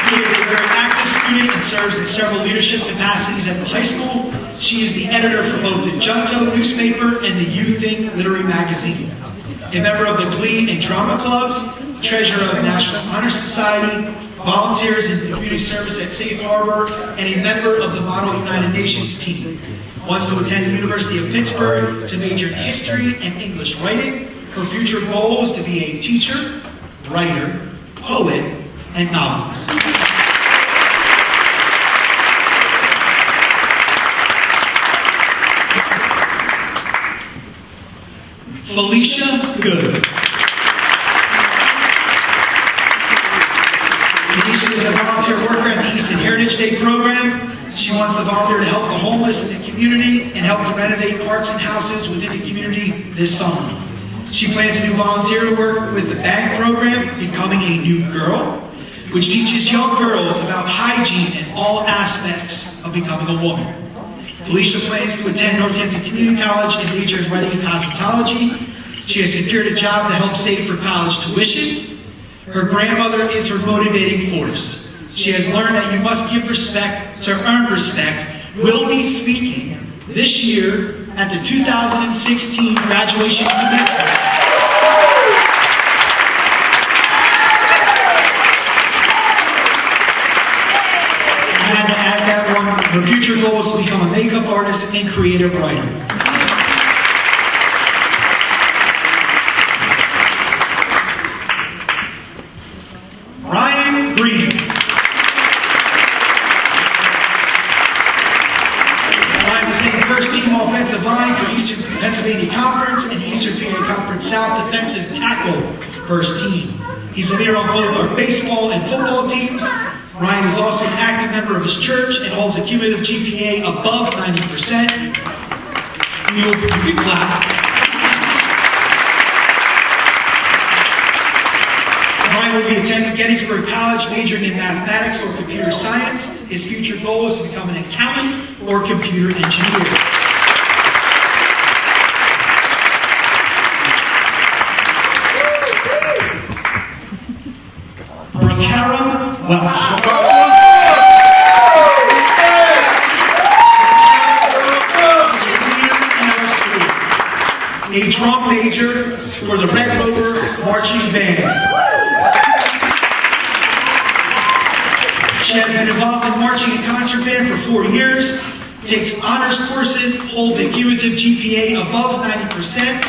Mia is a very active student and serves in several leadership capacities at the high school. She is the editor for both the Junto newspaper and the You Think literary magazine. A member of the Glee and Drama Clubs, treasurer of the National Honor Society, volunteers in community service at Safe Harbor, and a member of the Model United Nations team. Wants to attend the University of Pittsburgh to major in history and English writing. Her future goal is to be a teacher, writer, poet, and novelist. Felicia Good. Felicia is a volunteer worker at the Easton Heritage Day program. She wants to volunteer to help the homeless in the community and help to renovate parks and houses within the community this summer. She plans to do volunteer work with the BAG program, Becoming a New Girl, which teaches young girls about hygiene and all aspects of becoming a woman. Felicia plans to attend Northampton Community College and major in writing and cosmetology. She has secured a job to help save for college tuition. Her grandmother is her motivating force. She has learned that you must give respect to earn respect. Will be speaking this year at the 2016 graduation commencement. I had to add that one. Her future goal is to become a makeup artist and creative writer. Ryan Green. Ryan was named first team offensive line for Eastern Pennsylvania Conference and Eastern PA Conference South defensive tackle first team. He's a leader on both our baseball and football teams. Ryan is also an active member of his church and holds a cumulative GPA above 90%. You can clap. Ryan will be attending Gettysburg College, majoring in mathematics or computer science. His future goal is to become an accountant or computer engineer. Rakara Welch. A drum major for the Red Rover Marching Band. She has been involved in marching and concert band for 4 years, takes honors courses, holds a cumulative GPA above 90%.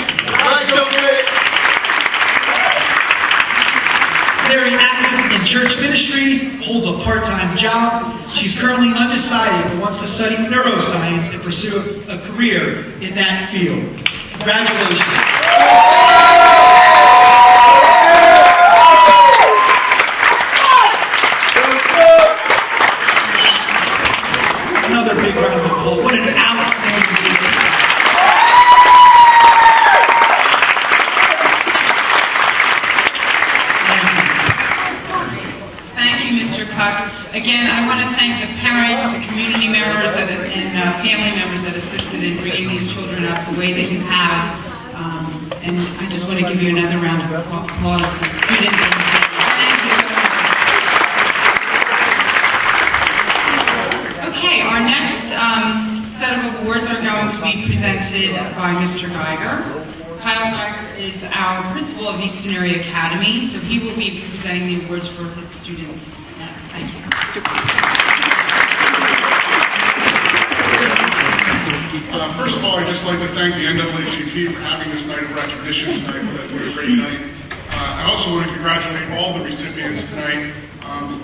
Very active in church ministries, holds a part-time job. She's currently undecided but wants to study neuroscience and pursue a career in that field. Congratulations. Again, I want to thank the parents, the community members, and family members that assisted in bringing these children up the way that you have. And I just want to give you another round of applause to the students. Thank you so much. Okay, our next set of awards are going to be presented by Mr. Geiger. Kyle Geiger is our principal of Easton Area Academy, so he will be presenting the awards for his students. Thank you. First of all, I'd just like to thank the NAACP for having this night of recognition tonight. What a great night. I also want to congratulate all the recipients tonight.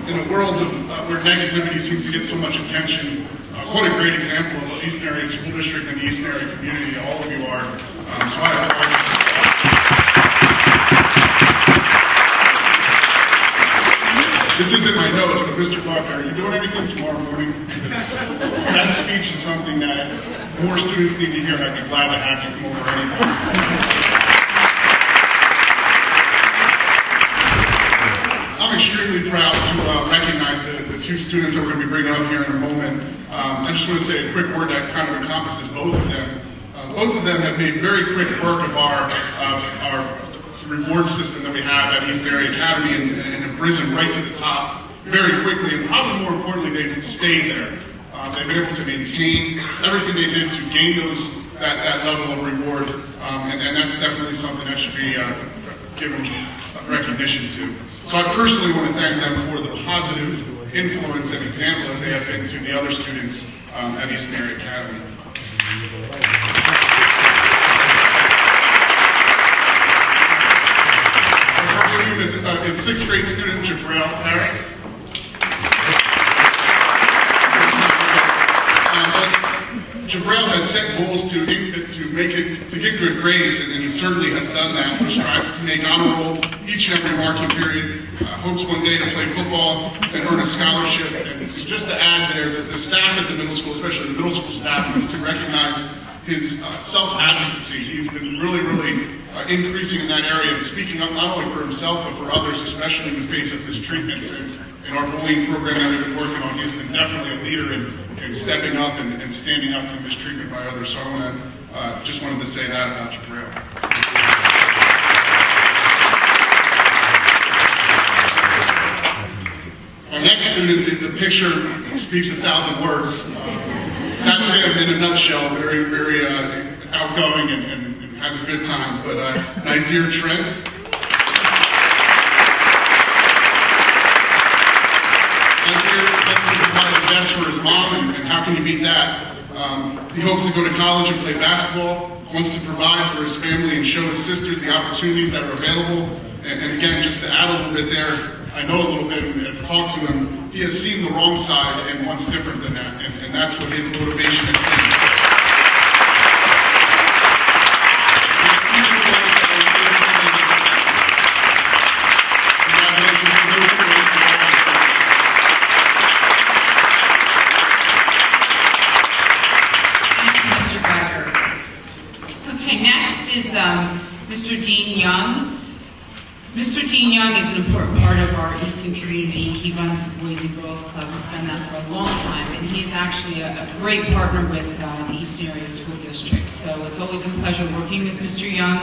In a world of, where negativity seems to get so much attention, what a great example of Easton Area School District and the Easton Area community all of you are. So I apologize. This isn't my notes, but Mr. Buck, are you doing anything tomorrow morning? That speech is something that more students need to hear. I'd be glad to have you come over anytime. I'm extremely proud to recognize the two students that we're going to be bringing up here in a moment. I just want to say a quick word that kind of encompasses both of them. Both of them have made very quick work of our reward system that we have at Easton Area Academy and have risen right to the top very quickly, and probably more importantly, they've stayed there. They've been able to maintain everything they did to gain that level of reward, and that's definitely something that should be given recognition to. So I personally want to thank them for the positive influence and example that they have been to the other students at Easton Area Academy. Is sixth grade student Jabril Harris. Jabril has set goals to get good grades, and he certainly has done that. He strives to make honor roll each and every marking period. Hopes one day to play football and earn a scholarship. And just to add there, the staff at the middle school, especially the middle school staff, needs to recognize his self-advocacy. He's been really increasing in that area and speaking up not only for himself but for others, especially in the face of his treatments. And in our bullying program that we've been working on, he's been definitely a leader in stepping up and standing up to mistreatment by others. So I want to just wanted to say that about Jabril. Our next student, the picture speaks 1,000 words. That's him in a nutshell. Very outgoing and has a good time. But Nazir Trent. Nazir provided the best for his mom, and how can you beat that? He hopes to go to college and play basketball. Wants to provide for his family and show his sisters the opportunities that are available. And again, just to add a little bit there, I know a little bit and have talked to him. He has seen the wrong side and wants different than that, and that's what his motivation has been. Thank you, Mr. Geiger. Okay, next is Mr. Dean Young. Mr. Dean Young is an important part of our Easton community. He runs the Boys and Girls Club. He's done that for a long time, and he is actually a great partner with the Easton Area School District. So it's always a pleasure working with Mr. Young.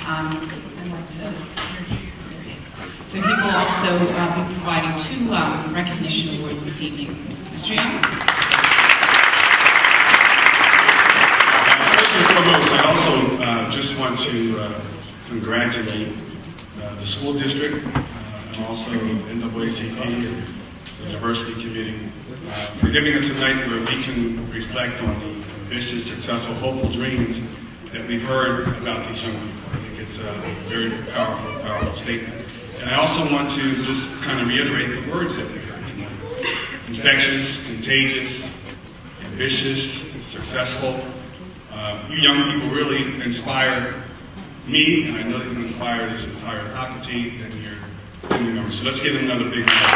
I'd like to introduce him. So he will also be providing two recognition awards this evening. Mr. Young? First and foremost, I also just want to congratulate the school district and also NAACP and the diversity committee for giving us a night where we can reflect on the ambitious, successful, hopeful dreams that we've heard about these young people. I think it's a very powerful statement. And I also want to just kind of reiterate the words that we heard tonight. Infectious, contagious, ambitious, successful. You young people really inspire me, and I know they can inspire this entire faculty and your family members. So let's give them another big round.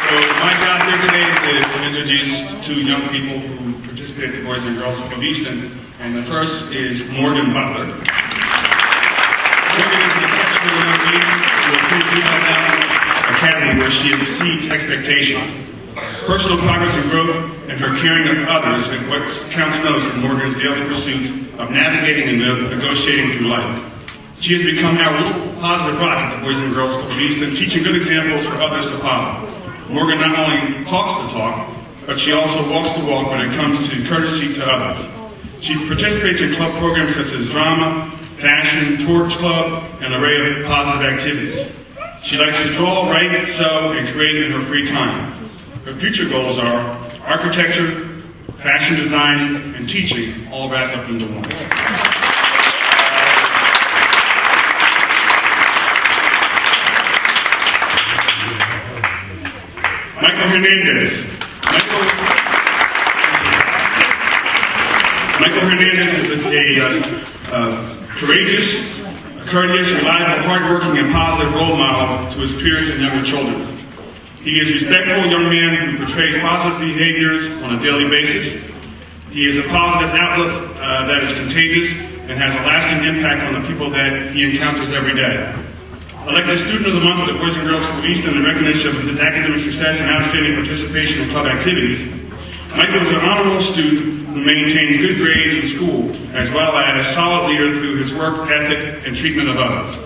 So my job here today is to introduce two young people who participate in the Boys and Girls Club of Easton. And the first is Morgan Butler. Morgan is the successful young lady who attends Lehigh Valley Academy, where she exceeds expectations. Personal progress and growth and her caring of others is what counts most in Morgan's daily pursuits of navigating and negotiating through life. She has become our little positive rock at the Boys and Girls Club of Easton, teaching good examples for others to follow. Morgan not only talks the talk, but she also walks the walk when it comes to courtesy to others. She participates in club programs such as drama, fashion, torch club, and an array of positive activities. She likes to draw, write, sew, and create in her free time. Her future goals are architecture, fashion design, and teaching, all wrapped up into one. Michael Hernandez. Michael Hernandez is a courageous, courteous, reliable, hardworking, and positive role model to his peers and younger children. He is a respectful young man who portrays positive behaviors on a daily basis. He is a positive outlook that is contagious and has a lasting impact on the people that he encounters every day. Elected Student of the Month of the Boys and Girls Club of Easton in recognition of his academic success and outstanding participation in club activities. Michael is an honorable student who maintains good grades in school, as well as a solid leader through his work ethic and treatment of others.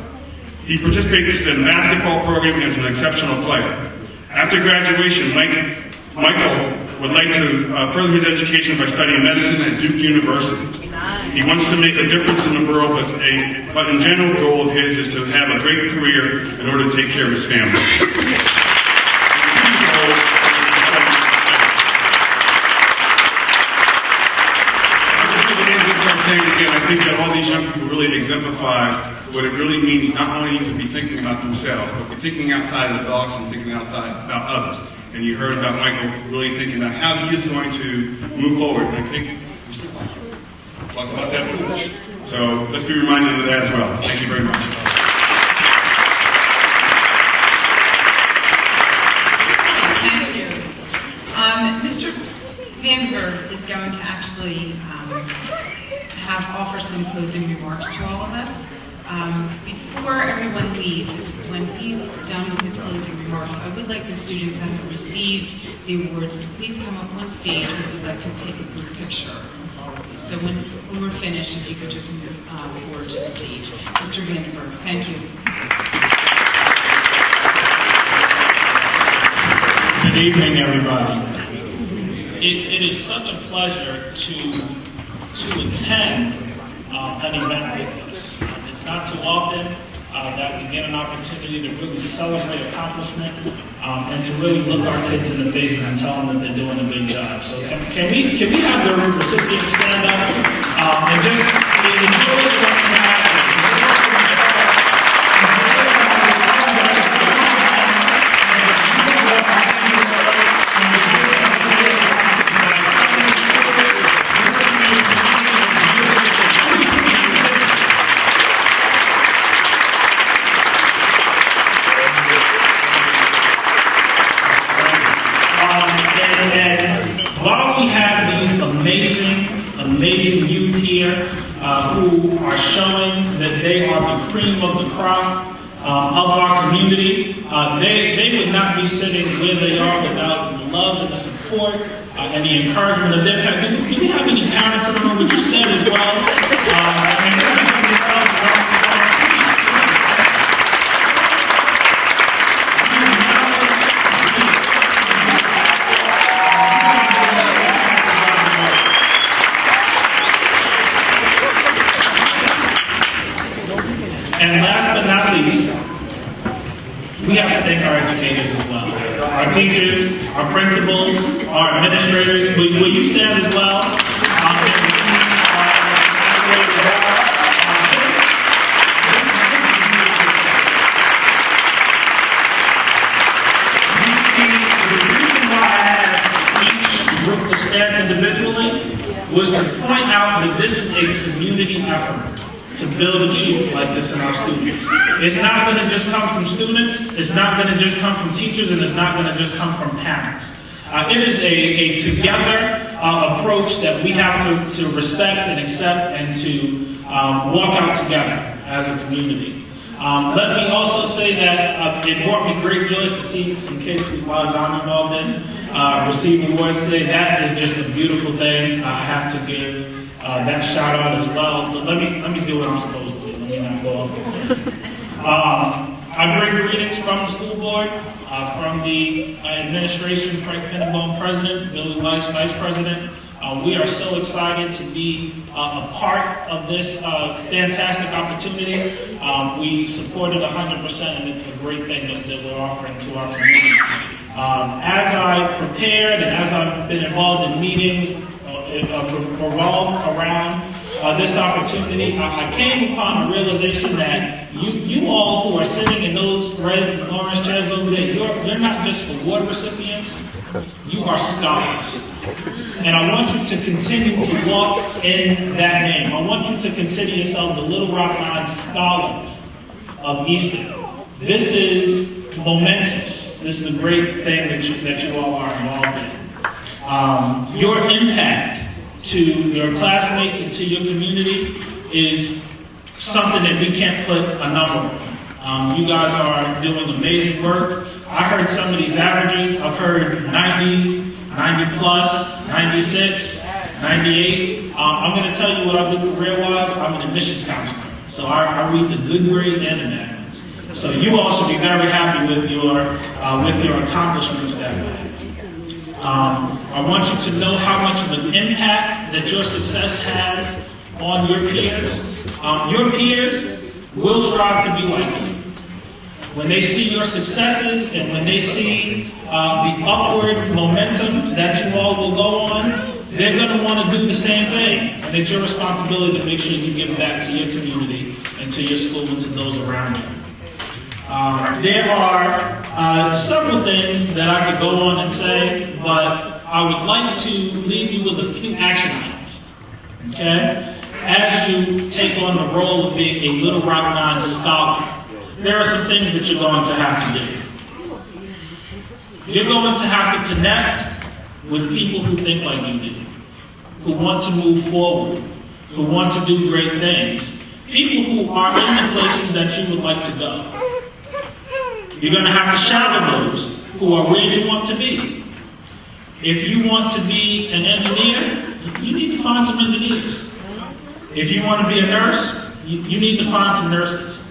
He participates in the basketball program and is an exceptional player. After graduation, Michael would like to further his education by studying medicine at Duke University. He wants to make a difference in the world, but in general goal of his is to have a great career in order to take care of his family. I think that all these young people really exemplify what it really means not only to be thinking about themselves, but be thinking outside of the box and thinking outside about others. And you heard about Michael really thinking about how he is going to move forward. And I think talk about that too. So let's be reminded of that as well. Thank you very much. Thank you. Mr. Vandenberg is going to actually offer some closing remarks to all of us. Before everyone leaves, when he's done with his closing remarks, I would like the students that have received the awards to please come up on stage. We would like to take a group picture of all of you. So when we're finished, if you could just move forward to the stage. Mr. Vandenberg, thank you. Good evening, everybody. It is such a pleasure to attend an event like this. It's not too often that we get an opportunity to really celebrate accomplishment and to really look our kids in the face and tell them that they're doing a big job. So can we have the recipients stand up and just enjoy something happening? Amazing youth here who are showing that they are the cream of the crop of our community. They would not be sitting where they are without the love and the support and the encouragement of their parents. Do we have any parents in the room? Would you stand as well? And last but not least, we have to thank our educators as well. Our teachers, our principals, our administrators. Will you stand as well? The reason why I asked each group to stand individually was to point out that this is a community effort to build achievement like this in our students. It's not going to just come from students, it's not going to just come from teachers, and it's not going to just come from parents. It is a together approach that we have to respect and accept and to walk out together as a community. Let me also say that it brought me great joy to see some kids whose lives I'm involved in receive awards today. That is just a beautiful thing. I have to give that shout out as well. But let me do what I'm supposed to do. Let me not go off. I bring greetings from the school board, from the administration, Frank Pinnenbaum, president, Billy Weiss, vice president. We are so excited to be a part of this fantastic opportunity. We support it 100%, and it's a great thing that we're offering to our community. As I prepared and as I've been involved in meetings revolved around this opportunity, I came upon the realization that you all who are sitting in those red and orange chairs over there, you're not just award recipients, you are scholars. And I want you to continue to walk in that name. I want you to consider yourself the Little Rock Nine Scholars of Easton. This is momentous. This is a great thing that you all are involved in. Your impact to your classmates and to your community is something that we can't put a number on. You guys are doing amazing work. I heard some of these averages. I've heard 90s, 90 plus, 96, 98. I'm going to tell you what I do career-wise. I'm an admissions counselor. So I read the good grades and the bad ones. So you all should be very happy with your accomplishments that way. I want you to know how much of an impact that your success has on your peers. Your peers will strive to be like you. When they see your successes and when they see the upward momentum that you all will go on, they're going to want to do the same thing. And it's your responsibility to make sure you give back to your community and to your school and to those around you. There are several things that I could go on and say, but I would like to leave you with a few action items. Okay? As you take on the role of being a Little Rock Nine scholar, there are some things that you're going to have to do. You're going to have to connect with people who think like you do, who want to move forward, who want to do great things, people who are in the places that you would like to go. You're going to have to shadow those who are where you want to be. If you want to be an engineer, you need to find some engineers. If you want to be a nurse, you need to find some nurses.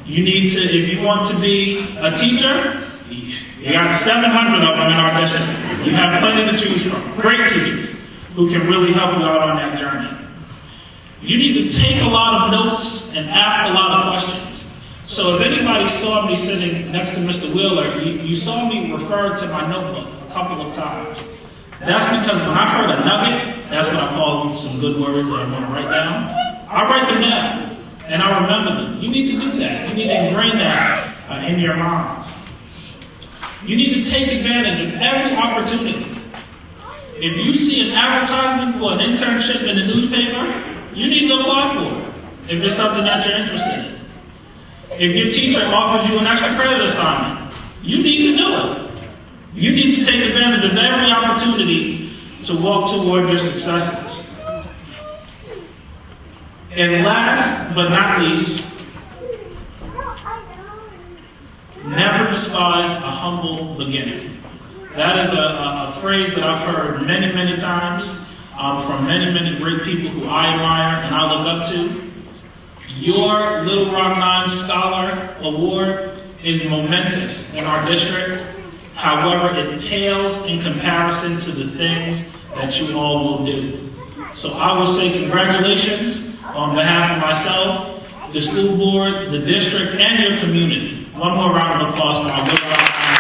You need to, if you want to be a teacher, you got 700 of them in our district. You have plenty to choose from. Great teachers who can really help you out on that journey. You need to take a lot of notes and ask a lot of questions. So if anybody saw me sitting next to Mr. Wheeler, you saw me refer to my notebook a couple of times. That's because when I heard a nugget, that's when I call some good words that I want to write down. I write them down. And I remember them. You need to do that. You need to ingrain that in your minds. You need to take advantage of every opportunity. If you see an advertisement for an internship in the newspaper, you need to apply for it if it's something that you're interested in. If your teacher offers you an extra credit assignment, you need to do it. You need to take advantage of every opportunity to walk toward your successes. And last but not least, never despise a humble beginning. That is a phrase that I've heard many, many times from many, many great people who I admire and I look up to. Your Little Rock Nine Scholar Award is momentous in our district. However, it pales in comparison to the things that you all will do. So I will say congratulations on behalf of myself, the school board, the district, and your community. One more round of applause for our Little Rock Nine.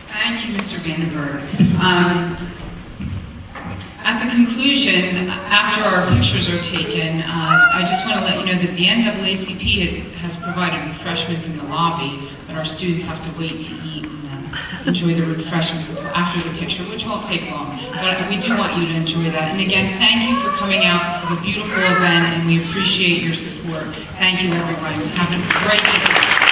Thank you, Mr. Vandenberg. At the conclusion, after our pictures are taken, I just want to let you know that the NAACP has provided refreshments in the lobby, but our students have to wait to eat and enjoy the refreshments until after the picture, which won't take long. But we do want you to enjoy that. And again, thank you for coming out. This is a beautiful event, and we appreciate your support. Thank you, everyone. Have a great day.